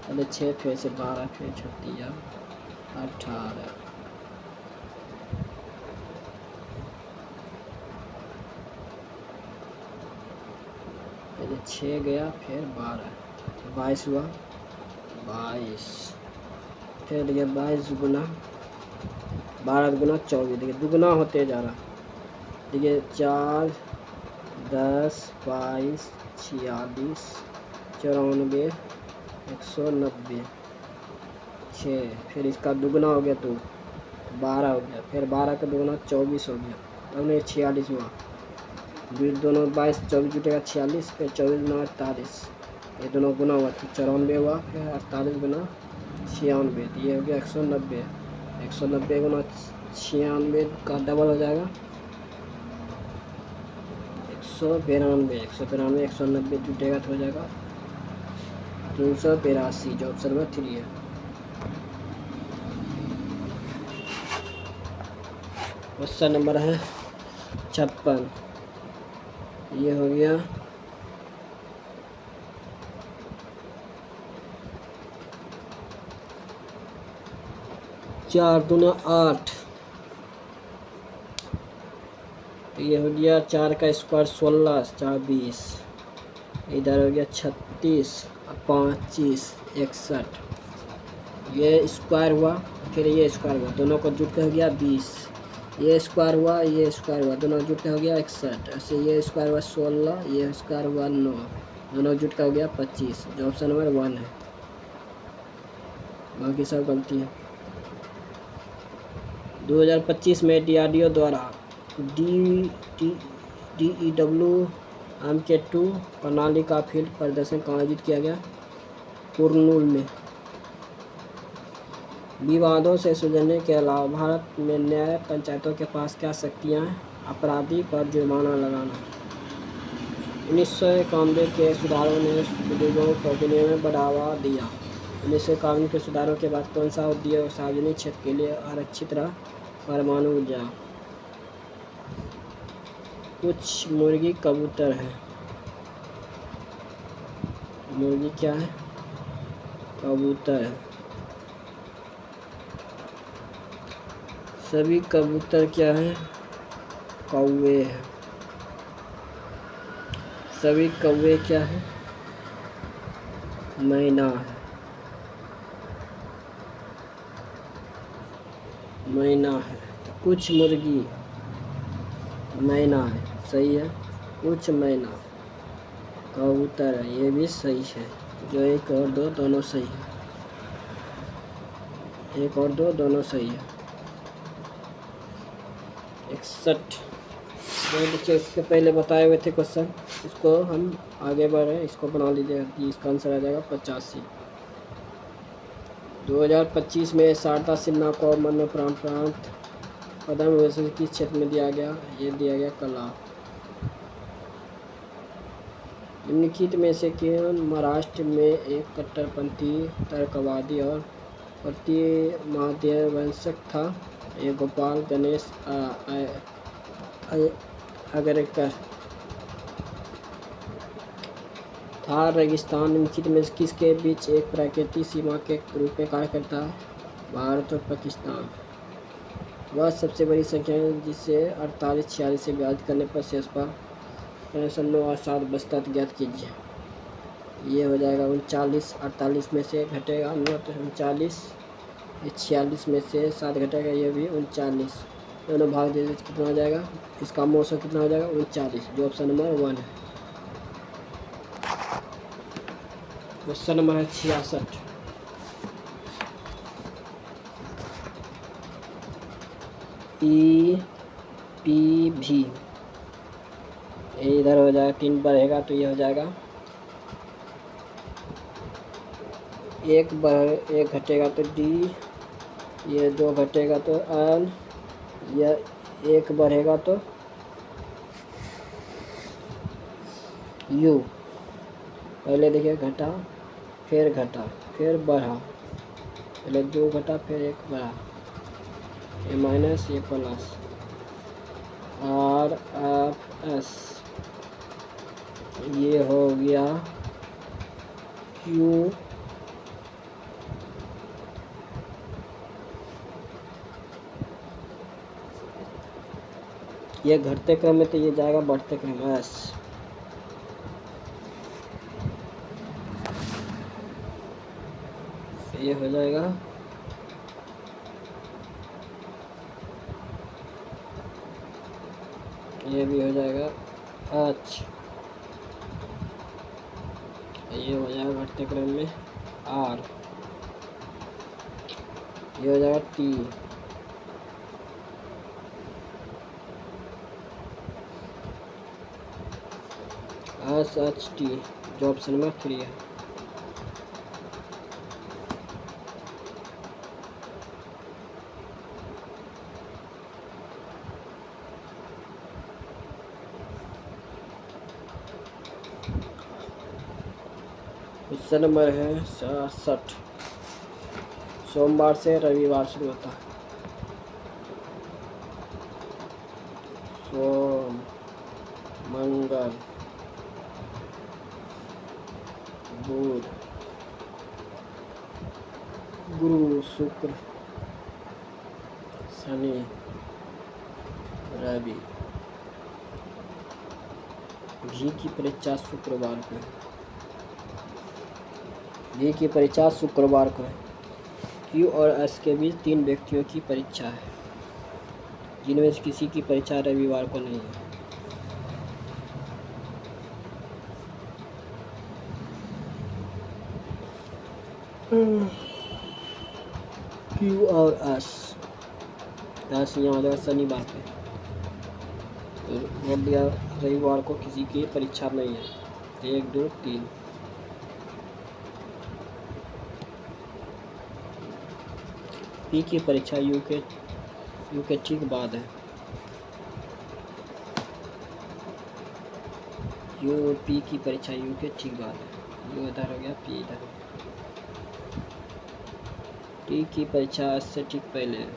पहले 6 फिर से 12 फिर 36 18, पहले 6 गया फिर 12, 22 हुआ, 22 फिर देखिए 22 गुना 12 गुना 24, देखिए दुगुना होते जा रहा, देखिए 4 10 22 46 94 190 6, फिर इसका दुगुना हो गया तो 12 हो गया, फिर 12 का दुगुना 24 हो गया, तब नहीं 46 हुआ, फिर दोनों 22 24 जुटेगा 46, फिर 24 गुना 48, ये दोनों गुना हुआ तो 94 हुआ, फिर 48 गुना 96, तो ये हो गया 190, 190 गुना 96 का डबल हो जाएगा 192, 192 190 जुटेगा तो हो जाएगा 382, जो ऑप्शन नंबर 3 है। क्वेश्चन नंबर है 56, ये हो गया 4 दूना 8, ये हो गया 4 का स्क्वायर 16 4 20, इधर हो गया 36 25 61, ये स्क्वायर हुआ फिर ये स्क्वायर हुआ, दोनों को जुट के हो गया 20, ये स्क्वायर हुआ ये स्क्वायर हुआ, दोनों जुट के हो गया 61, ऐसे ये स्क्वायर हुआ 16, ये स्क्वायर हुआ 9, दोनों जुट के हो गया 25, जो ऑप्शन नंबर 1 है। बाकी सब गलती है। 2025 में DRDO द्वारा DEW MK2 प्रणाली का फील्ड प्रदर्शन का आयोजित किया गया कुर्नूल में। विवादों से सुलझने के अलावा भारत में न्याय पंचायतों के पास क्या शक्तियाँ हैं? अपराधी पर जुर्माना लगाना। 1991 के सुधारों ने उद्योगों को दुनिया में बढ़ावा दिया। 1991 के सुधारों के बाद कौन सा उद्योग सार्वजनिक क्षेत्र के लिए आरक्षित रहा? परमाणु ऊर्जा। कुछ मुर्गी कबूतर है। मुर्गी क्या है? कबूतर है। सभी कबूतर क्या है? कौवे है। सभी कौवे क्या है? मैना है। मैना है। कुछ मुर्गी मैना है, सही है। कुछ मैना कबूतर है, ये भी सही है। जो 1 और 2 दोनों सही है। 1 और 2 दोनों सही है। 61 देखिए, इसके पहले बताए हुए थे क्वेश्चन, इसको हम आगे बढ़े, इसको बना लीजिएगा। इसका आंसर आ जाएगा 85। 2025 में शारदा सिन्हा को मरणोपरांत प्रांत पद्म विभूषण किस क्षेत्र में दिया गया? ये दिया गया कला। निम्नलिखित में से कौन महाराष्ट्र में एक कट्टरपंथी तर्कवादी और प्रतिमाध्यवंशक था? ये गोपाल गणेश आगरकर। थार रेगिस्तान निम्नलिखित में किसके बीच एक प्राकृतिक सीमा के रूप में कार्य करता है? भारत और पाकिस्तान। वह सबसे बड़ी संख्या है जिसे 4846 से विभाजित करने पर शेष पर 9 और 7 बचता है, ज्ञात कीजिए। ये हो जाएगा 39। 48 में से घटेगा 9 तो 39। 46 में से 7 घटेगा, ये भी 39। दोनों भाग दे दीजिए, कितना हो जाएगा? इसका मौसम कितना हो जाएगा? 39, जो ऑप्शन नंबर 1 है। क्वेश्चन नंबर है 66। EPV इधर हो जाएगा, 3 बढ़ेगा तो ये हो जाएगा 1 घटेगा तो D, ये 2 घटेगा तो N, यह 1 बढ़ेगा तो U। पहले देखिए घटा, फिर घटा, फिर बढ़ा, पहले 2 घटा फिर 1 बढ़ा, ये माइनस ये प्लस, RFS ये हो गया Q, ये घटते क्रम में तो ये जाएगा बढ़ते क्रम में S। ये हो जाएगा ये भी हो जाएगा H। ये हो जाएगा घटते क्रम में R। ये हो जाएगा T। SHT, जो ऑप्शन नंबर 3 है। क्वेश्चन नंबर है 67। सोमवार से रविवार शुरू होता है। सोम, मंगल, बुध, गुरु, शुक्र, शनि, रवि। घी की परीक्षा शुक्रवार को है। घी की परीक्षा शुक्रवार को है। Q और S के बीच 3 व्यक्तियों की परीक्षा है, जिनमें से किसी की परीक्षा रविवार को नहीं है। Q और S 10 यहाँ हो जाएगा शनिवार पे। बोल दिया रविवार को किसी की परीक्षा नहीं है। 1 2 3 पी की परीक्षा यूके के बाद है। यूपी की परीक्षा यूके ठीक बाद है। यू इधर हो गया, पी इधर हो गया। टी की परीक्षा इससे ठीक पहले है।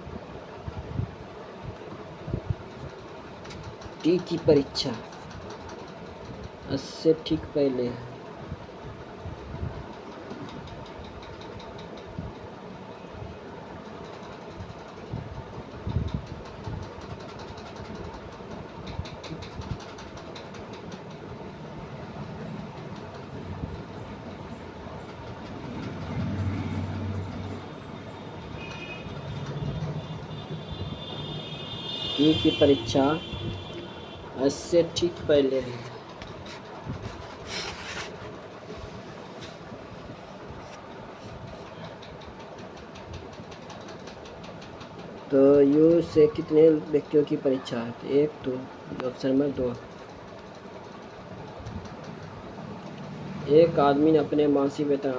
टी की परीक्षा इससे ठीक पहले है। टी की परीक्षा इससे ठीक पहले है। तो यू से कितने व्यक्तियों की परीक्षा है? 1 2, ऑप्शन नंबर 2। एक आदमी ने अपने मासिक वेतन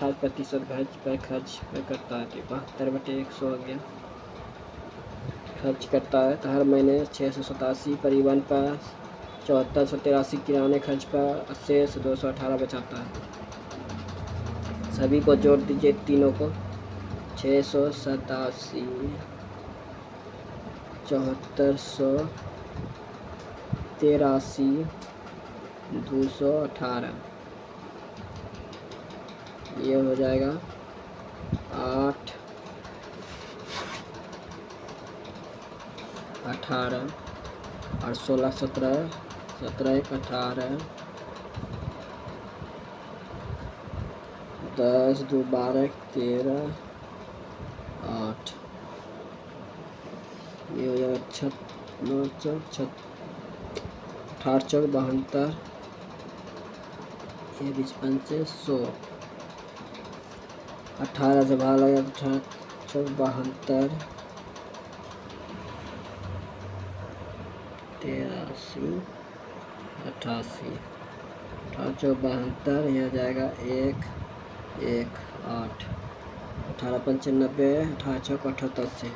28% खर्च करता है। 72/100 हो गया खर्च करता है। तो हर महीने 687 परिवहन पर, 7483 किराने खर्च पर, शेष 218 बचाता है। सभी को जोड़ दीजिए तीनों को। 687, 7483, 218, ये हो जाएगा 8 18 और 16 17, 17 1 18, 10 2 12 13 8, ये हो जाएगा 18 चौक 72, ये 20 100, 18 से भाग लगा 18 चौक 72, 83 88, 18 चौक 72, यह हो जाएगा 1 1 8, 18 95, 18 चौक 78 से,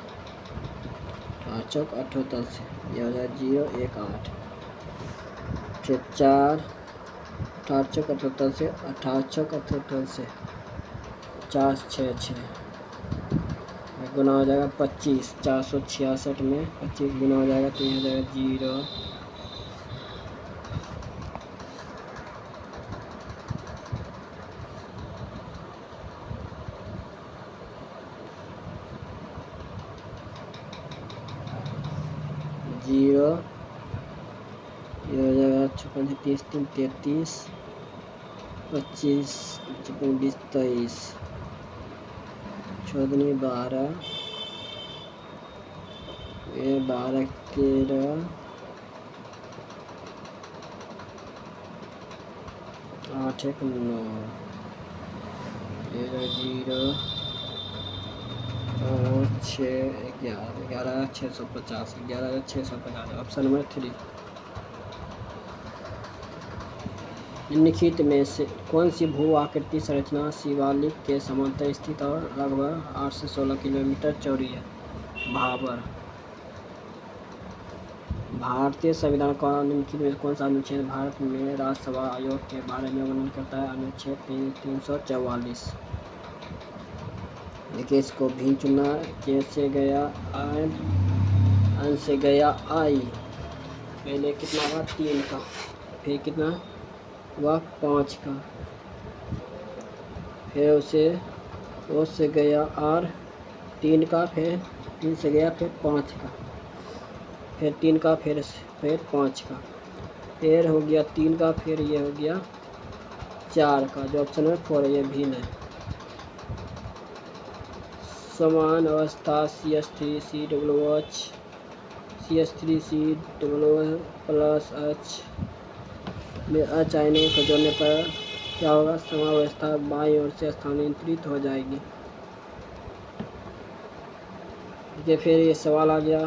18 चौक 78 से, यह हो जाएगा 0 1 8, फिर 4, 18 चौक 78 से, 18 चौक 78 से 4 6 6 गुना हो जाएगा 25, 466 में 25 गुना हो जाएगा तो यह हो जाएगा 0 0, ये हो जाएगा 56 30 3 33, 25 56 20 23, 14 12, ये 12 13, 8 1 9, ये 0 5 6 11 650, 11,650, ऑप्शन नंबर 3। निम्नलिखित में से कौन सी भू आकृति संरचना शिवालिक के समांतर स्थित और लगभग 8 से 16 किलोमीटर चौड़ी है? भाबर। भारतीय संविधान का निम्नलिखित में कौन सा अनुच्छेद भारत में राज्यसभा आयोग के बारे में वर्णन करता है? अनुच्छेद 344। देखिए इसको भी चुना। के से गया आई, अन से गया आई, पहले कितना हुआ 3 का, फिर कितना हुआ 5 का, फिर उसे ओ से गया आर 3 का, फिर 3 से गया, फिर 5 का, फिर 3 का, फिर 5 का, फिर हो गया 3 का, फिर ये हो गया 4 का, जो ऑप्शन है 4 ये भिन्न है। समान अवस्था CH3 COOH, CH3 COOH plus H में H आयनों को जोड़ने पर क्या होगा? समावस्था बाईं ओर से स्थानांतरित हो जाएगी। देखिए फिर ये सवाल आ गया,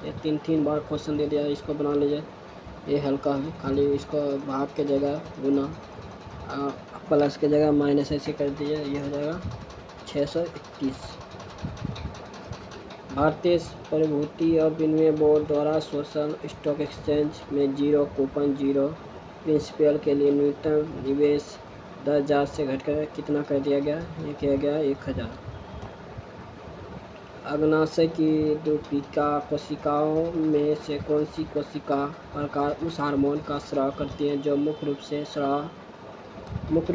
ये 3 बार क्वेश्चन दे दिया, इसको बना लीजिए। ये हल्का है, खाली इसको भाग के जगह गुना प्लस के जगह माइनस ऐसे कर दीजिए, ये हो जाएगा 621। भारतीय प्रतिभूति और विनिमय बोर्ड द्वारा सोशल स्टॉक एक्सचेंज में जीरो कूपन जीरो प्रिंसिपल के लिए न्यूनतम निवेश 10,000 से घटकर कितना कर दिया गया? ये किया गया 1,000। अग्नाशय की दूपिका कोशिकाओं में से कौन सी कोशिका प्रकार उस हार्मोन का स्राव करती है जो मुख्य रूप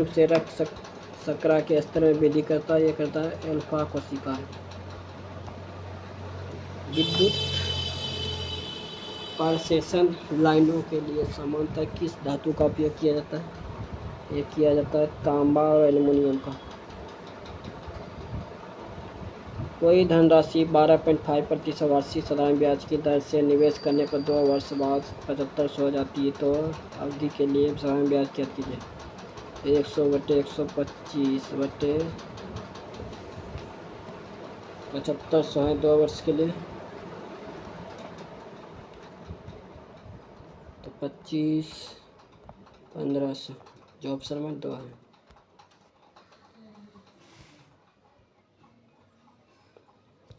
से रक्त शर्करा के स्तर में वृद्धि करता है? ये करता है अल्फा कोशिका है। विद्युत पारसेशन लाइनों के लिए सामान्यतः किस धातु का उपयोग किया जाता है? ये किया जाता है तांबा और एल्युमिनियम का। कोई धनराशि 12.5% वार्षिक साधारण ब्याज की दर से निवेश करने पर 2 वर्ष बाद 7500 हो जाती है, तो अवधि के लिए साधारण ब्याज क्या कीजिए? 100/125/7500 है 2 वर्ष के लिए, तो 25/1500 जो ऑप्शन में 2 है।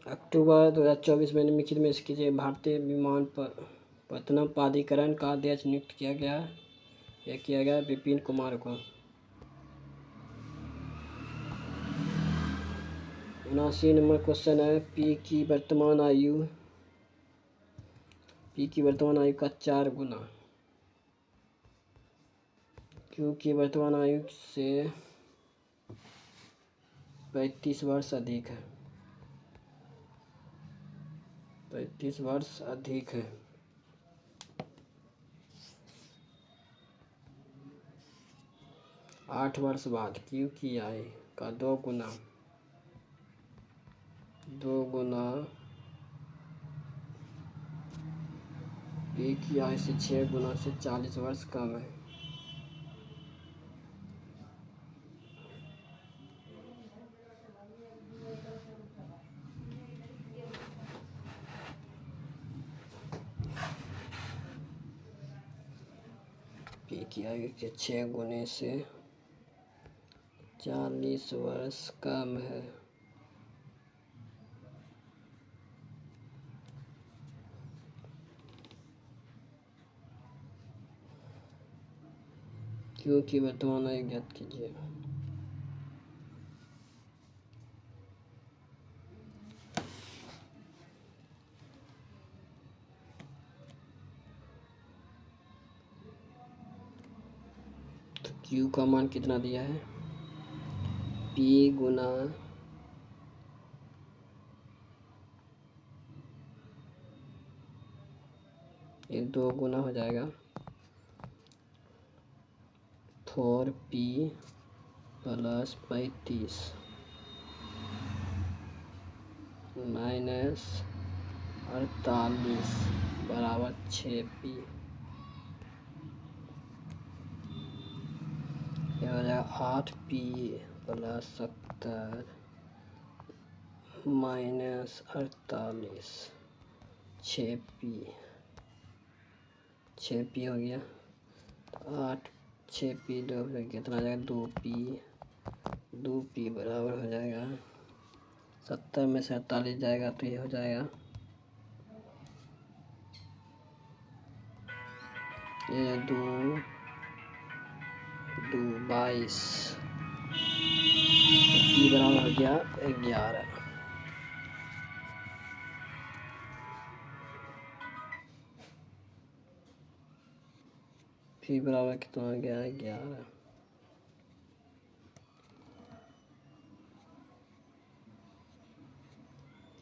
अक्टूबर 2024 में निम्नलिखित में से किसी भारतीय विमानपत्तनम प्राधिकरण का अध्यक्ष नियुक्त किया गया? यह किया गया विपिन कुमार को। 79 नंबर क्वेश्चन है, पी की वर्तमान आयु का 4 गुना क्यू की वर्तमान आयु से 35 वर्ष अधिक है। 35 वर्ष अधिक है। 8 वर्ष बाद क्यू की आय का 2 गुना पी की आय से 6 गुना से 40 वर्ष कम है। पी की आयु के 6 गुने से 40 वर्ष कम है। क्यू की वर्तमान आयु ज्ञात कीजिए। तो क्यू का मान कितना दिया है? पी गुना ये 2 गुना हो जाएगा 4p + 35 - 48 बराबर 6p। यह हो जाएगा 8p + 70 - 48 6p हो गया। तो 8 6p 2 कितना आ जाएगा? 2p बराबर हो जाएगा 70 में से 48 जाएगा तो ये हो जाएगा ये 2 22 p बराबर हो गया 11। p बराबर कितना हो गया?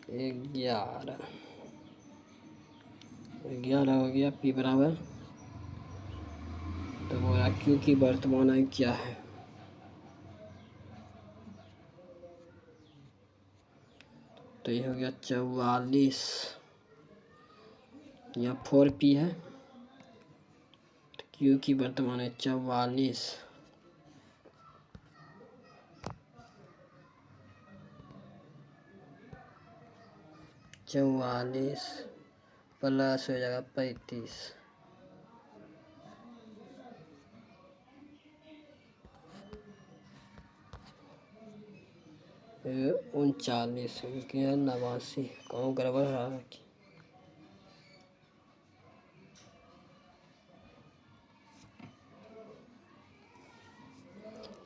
11। 11 हो गया p बराबर। तो बोला क्यू की वर्तमान आयु क्या है? तो ये हो गया 44। यहाँ 4p है, तो क्यू की वर्तमान आयु 44। 44 प्लस हो जाएगा 35, ये 39 क्या 89 कहूँ गड़बड़ रहा है कि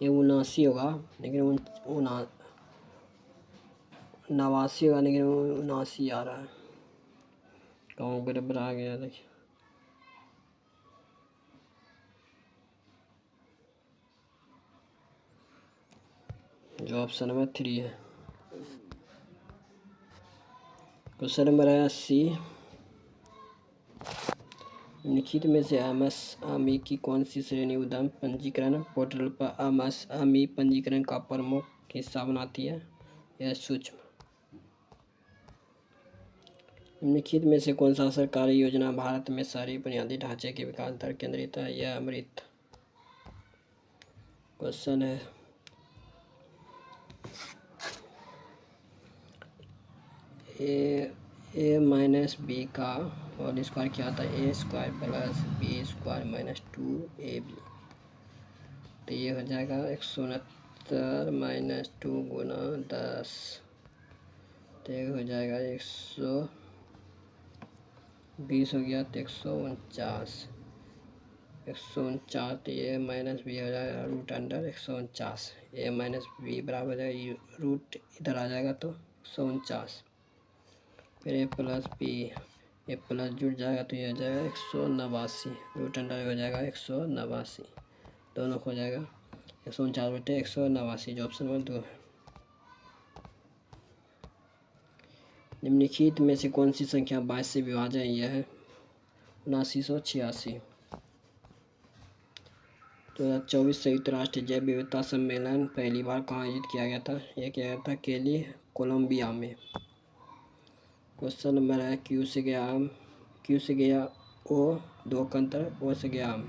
ये 79 होगा, लेकिन 89 होगा, लेकिन 79 आ रहा है, कहूँ गड़बड़ आ गया। देखिए जो ऑप्शन नंबर 3 है। क्वेश्चन नंबर है 80, निम्नलिखित में से एमएसएमई की कौन सी श्रेणी उद्यम पंजीकरण पोर्टल पर एमएसएमई पंजीकरण का प्रमुख हिस्सा बनाती है? यह सूक्ष्म। निम्नलिखित में से कौन सा सरकारी योजना भारत में शहरी बुनियादी ढांचे के विकास पर केंद्रित है? यह अमृत। क्वेश्चन है ए माइनस बी का और स्क्वायर क्या होता है? A square plus b square minus 2ab, तो ये हो जाएगा 169 माइनस 2 गुना 10, तो ये हो जाएगा 120 हो गया, तो 149, तो ये माइनस बी हो जाएगा रूट अंडर 149, ए माइनस बी बराबर हो जाएगा रूट इधर आ जाएगा तो 149, फिर ए प्लस बी, ए प्लस जुड़ जाएगा तो ये हो जाएगा 189, रूट अंडर हो जाएगा 189, दोनों हो जाएगा 149/189, जो ऑप्शन नंबर 2 है। निम्नलिखित में से कौन सी संख्या 22 से विभाज्य है? यह है 7986। 2024 संयुक्त राष्ट्र जैव विविधता सम्मेलन पहली बार कहाँ आयोजित किया गया था? यह किया गया था केली, कोलंबिया में। क्वेश्चन नंबर है क्यू से गया ओ, दो कंतर, ओ से गया आम,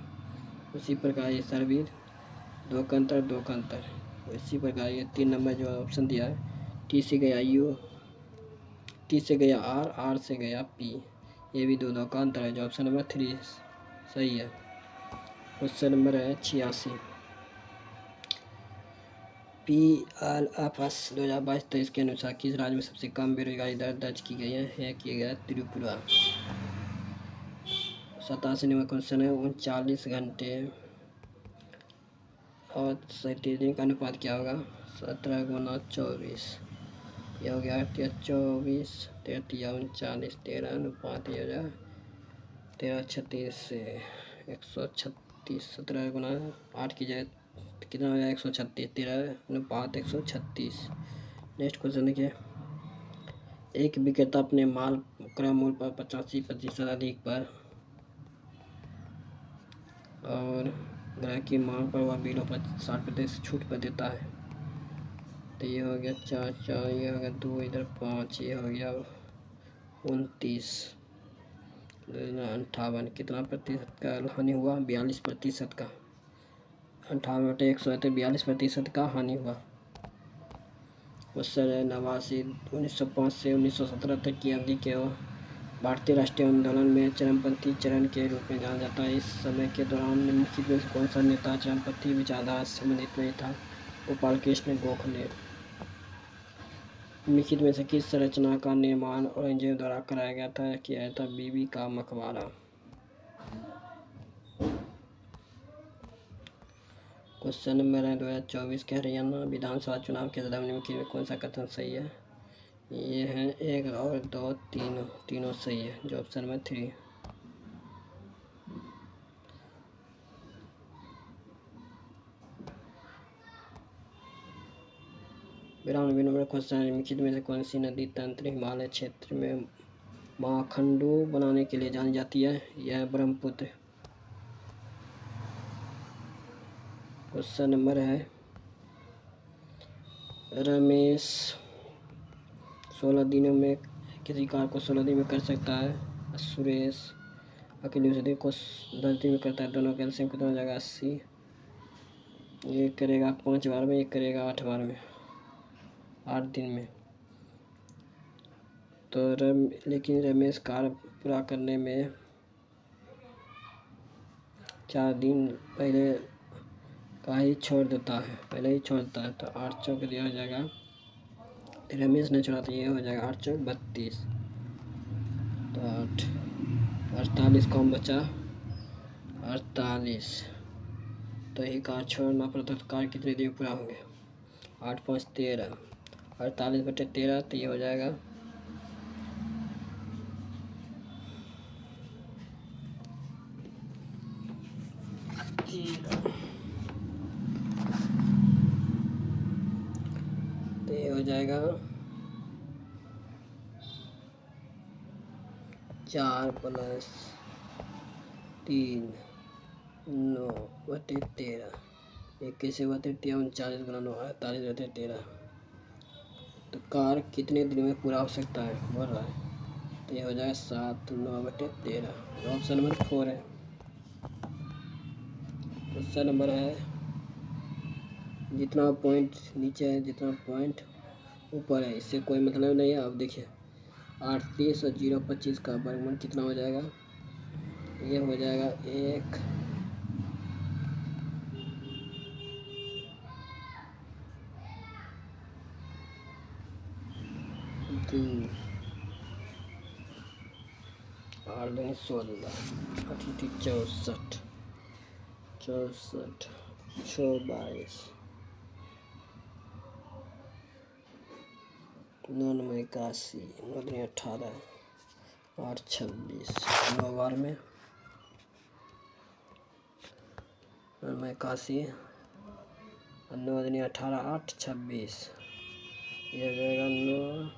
उसी प्रकार ये सर्विर, दो कंतर, इसी प्रकार ये 3 नंबर जो ऑप्शन दिया है, टी से गया यू, टी से गया आर, आर से गया पी, ये भी दो का अंतर है, जो ऑप्शन नंबर 3 सही है। क्वेश्चन नंबर है 86, PLFS 2022-23 के अनुसार किस राज्य में सबसे कम बेरोजगारी दर दर्ज की गई है? यह किया गया त्रिपुरा। 87 नंबर क्वेश्चन है 39 घंटे और 37 दिन का अनुपात क्या होगा? 17 गुना 24, यह हो गया 24, 33 39, 13 अनुपात ये हो जाए 13 36 से 136, 17 गुना 8 की जाए कितना हो जाए 136, 13 अनुपात 136। नेक्स्ट क्वेश्चन देखिए, एक विक्रेता अपने माल क्रय मूल्य पर 85% अधिक पर और ग्राहक की मांग पर वह बिलों पर 60% छूट पर देता है, तो ये हो गया 4 4, ये हो गया 2, इधर 5, ये हो गया 29, 58, कितना प्रतिशत का हानि हुआ? 42% का, 58/100 तो 42% का हानि हुआ। क्वेश्चन है 89, 1905 से 1917 तक की अवधि के भारतीय राष्ट्रीय आंदोलन में चरमपंथी चरण के रूप में जाना जाता है। इस समय के दौरान निम्नलिखित में से कौन सा नेता चरमपंथी विचारधारा से संबंधित नहीं था? गोपाल कृष्ण गोखले। निम्नलिखित में से किस संरचना का निर्माण औरंगजेब द्वारा कराया गया था? किया था बीबी का मकबरा। क्वेश्चन नंबर है 2024 के हरियाणा विधानसभा चुनाव के दौरान निम्नलिखित में कौन सा कथन सही है? ये है 1 और 2 तीनों सही है, जो ऑप्शन नंबर 3। 92 नंबर क्वेश्चन है, निम्नलिखित में से कौन सी नदी तंत्र हिमालय क्षेत्र में महाखंडों बनाने के लिए जानी जाती है? यह ब्रह्मपुत्र। क्वेश्चन नंबर है रमेश 16 दिनों में किसी कार्य को 16 दिन में कर सकता है। सुरेश अकेले उसे को 10 दिन में करता है। दोनों कैल्शियम कितना हो जाएगा? 80, ये करेगा 5 बार में, ये करेगा 8 बार में, 8 दिन में। तो लेकिन रमेश कार्य पूरा करने में 4 दिन पहले का ही छोड़ देता है, तो 8 चौक दिया हो जाएगा, रमेश ने छोड़ा तो ये हो जाएगा 8 चौक 32, तो 48 कम बचा 48, तो ये कार छोड़ना पड़ता, तो कार कितने दिन पूरा होंगे, 8 5 13, 48/13, तो ये हो जाएगा 13, तो ये हो जाएगा 4 + 3 9/13, 21/13 39 × 9 48/13, तो कार कितने दिन में पूरा हो सकता है बोल रहा है, तो ये हो जाएगा 7 9/13, तो ऑप्शन नंबर 4 है। क्वेश्चन नंबर है, जितना पॉइंट नीचे है जितना पॉइंट ऊपर है इससे कोई मतलब नहीं है। अब देखिए 38 और 0.25 का वर्गमूल कितना हो जाएगा, ये हो जाएगा 1 2 8 2 16 8 64 64 6 22 9 9 81 9 2 18 8 26 9 बार में 9 9 81 9 2 18 8 26, ये हो जाएगा 9,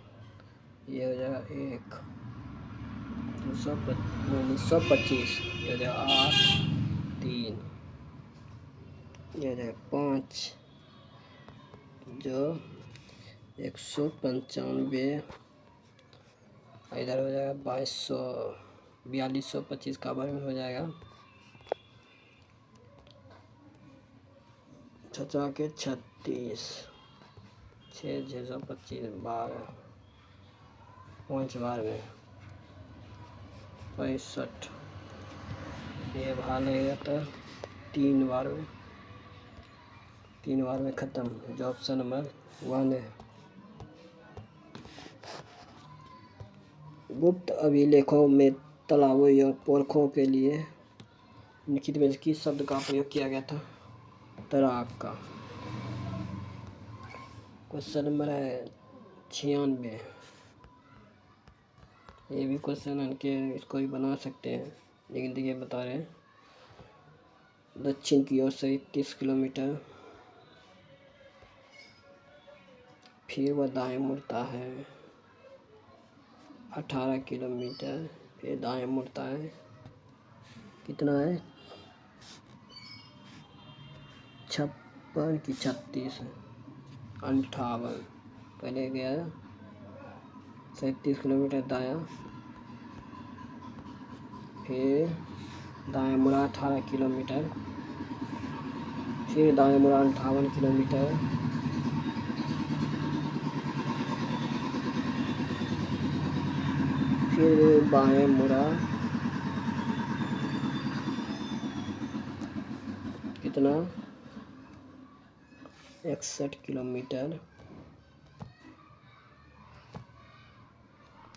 ये हो जाएगा 1 925, ये हो जाएगा 8 3, ये हो जाएगा 5 जो 195, इधर हो जाएगा 4225 का वर्ग हो जाएगा 6 के 36 6 625 12 5 बार में 65, ये भाग लगेगा तो 3 बार में ख़त्म, जो ऑप्शन नंबर 1 है। गुप्त अभिलेखों में तालाबों या पोरखों के लिए लिखित में किस शब्द का प्रयोग किया गया था, तैराक का। क्वेश्चन नंबर है 96, ये भी क्वेश्चन है कि इसको भी बना सकते हैं, लेकिन देखिए बता रहे हैं, दक्षिण की ओर से 30 किलोमीटर, फिर वह दाएं मुड़ता है 18 किलोमीटर, फिर दाएं मुड़ता है, कितना है 56 की 36 58, पहले गया 37 किलोमीटर दायां, फिर दाएं मुड़ा 18 किलोमीटर, फिर दाएं मुड़ा 58 किलोमीटर, फिर बाएं मुड़ा कितना 61 किलोमीटर,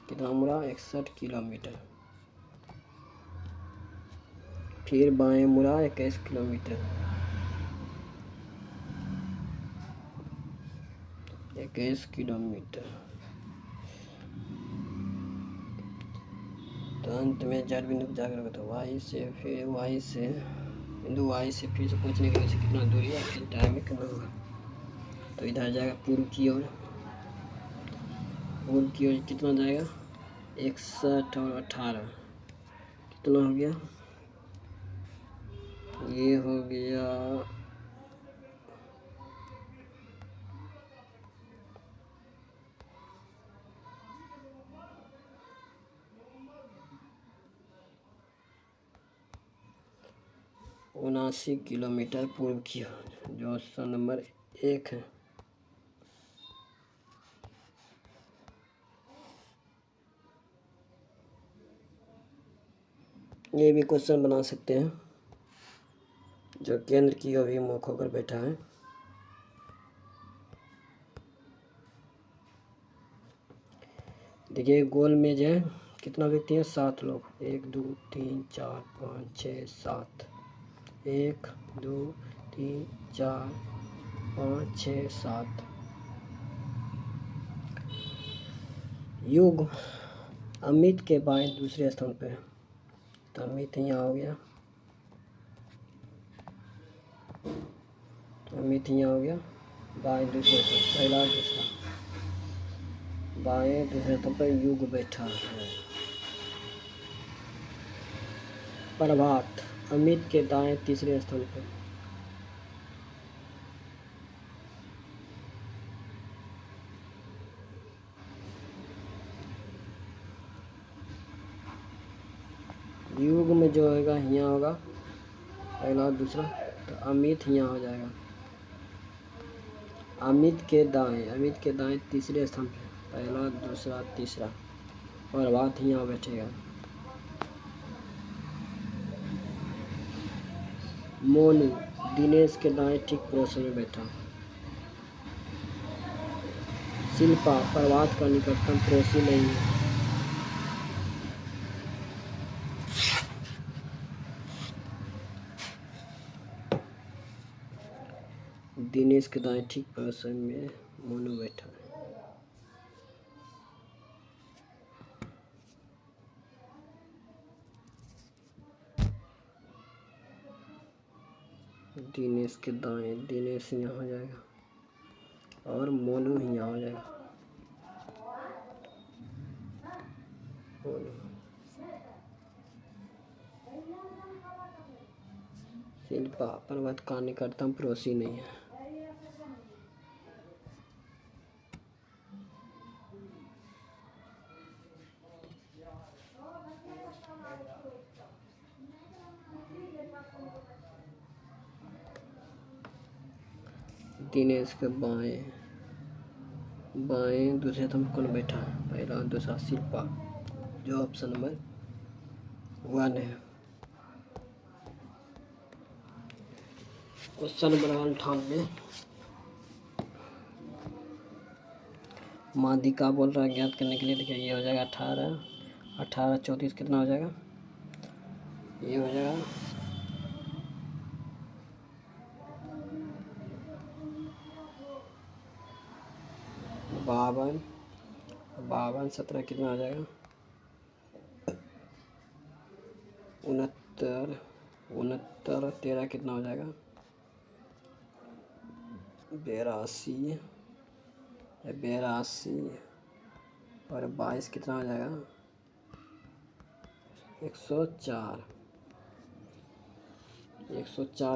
कितना मुड़ा 61 किलोमीटर, फिर बाएं मुड़ा 21 किलोमीटर, 21 किलोमीटर, तो अंत में जड़ बिंदु पर जाकर तो वाई से फिर वाई से बिंदु वाई से फिर से पहुँचने के लिए कितना दूरी है, फिर टाइम में कितना होगा, तो इधर जाएगा पूर्व की ओर कितना जाएगा 61 और 18, कितना हो गया, ये हो गया 79 किलोमीटर पूर्व की ओर, जो ऑप्शन नंबर 1 है। ये भी क्वेश्चन बना सकते हैं। जो केंद्र की ओर मुख होकर बैठा है। देखिए गोल में जो है कितना व्यक्ति है, 7 लोग, 1 2 3 4 5 6 7, 1 2 3 4 5 6 7। युग अमित के बाएं दूसरे स्थान पे है, तो अमित यहाँ हो गया, अमित यहाँ हो गया, बाएं दूसरे स्थान, पहला दूसरा, बाएं दूसरे स्थान पर युग बैठा है। प्रभात अमित के दाएं तीसरे स्थान पर, युग में जो होगा यहाँ होगा पहला और दूसरा, तो अमित यहाँ हो जाएगा। अमित के दाएं तीसरे स्थान पे, पहला दूसरा तीसरा, प्रभात यहाँ बैठेगा। मोनू दिनेश के दाएं ठीक पड़ोस में बैठा। शिल्पा प्रभात का निकटतम पड़ोसी नहीं है। दिनेश के दाएं ठीक पड़ोस में मोनू बैठा है। दिनेश के दाएं, दिनेश यहाँ हो जाएगा और मोनू यहाँ हो जाएगा। शिल्पा पर्वत का निकटतम पड़ोसी नहीं है। दिनेश के बाएं दूसरे स्थान पर कौन बैठा है, पहला और दूसरा, शिल्पा, जो ऑप्शन नंबर 1 है। क्वेश्चन नंबर 98, मादिका बोल रहा है ज्ञात करने के लिए। देखिए ये हो जाएगा 18 34 कितना हो जाएगा, ये हो जाएगा 52 17 कितना हो जाएगा, 69 13 कितना हो जाएगा, 82 और 22 कितना हो जाएगा, 104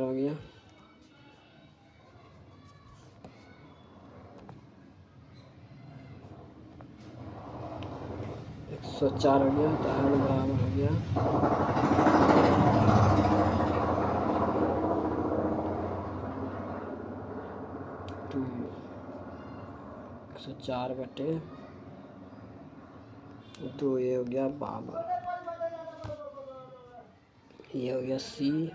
हो गया। तो n बराबर हो गया 2, 104/2, ये हो गया 52, ये हो गया C,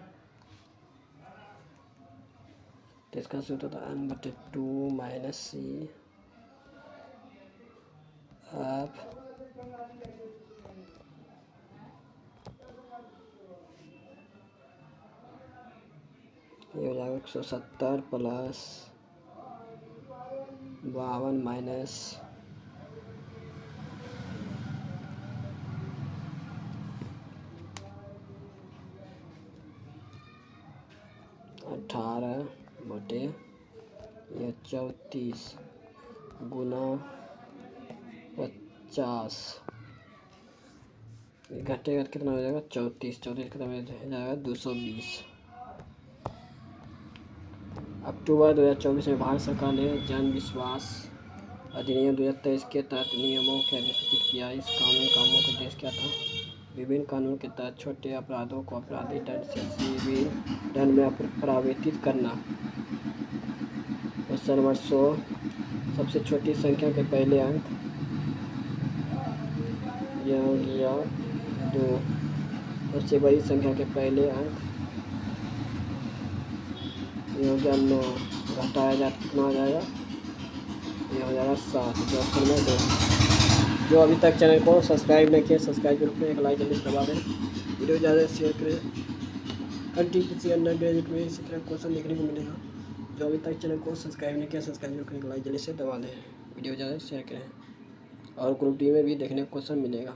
तो इसका सूत्र था n/2 - C F ये हो जाएगा 170 प्लस 52 माइनस 18/34 गुना 50, घटेगा कितना हो जाएगा, 34 कितना हो जाएगा, 220। अक्टूबर 2024 में भारत सरकार ने जन विश्वास अधिनियम 2023 के तहत नियमों के अधिसूचित किया। इस कानून का मुख्य उद्देश्य क्या था? विभिन्न कानूनों के तहत छोटे अपराधों को आपराधिक दंड से सिविल दंड में परिवर्तित करना। क्वेश्चन नंबर 100, सबसे छोटी संख्या के पहले अंक, यह हो गया 2, सबसे बड़ी संख्या के पहले अंक, ये हो गया 9, घटाया जाए कितना हो जाएगा, ये हो जाएगा 7, जो ऑप्शन में 2। जो अभी तक चैनल को सब्सक्राइब नहीं किया, सब्सक्राइब जरूर करें, एक लाइक जल्दी से दबा दें, वीडियो ज़्यादा शेयर करें। एनटीपीसी अंडर ग्रेजुएट में इसी तरह क्वेश्चन देखने को मिलेगा। जो अभी तक चैनल को सब्सक्राइब नहीं किया, सब्सक्राइब जरूर करें, एक लाइक जल्दी से दबा दें, वीडियो ज़्यादा शेयर करें। और ग्रुप डी में भी देखने को क्वेश्चन मिलेगा।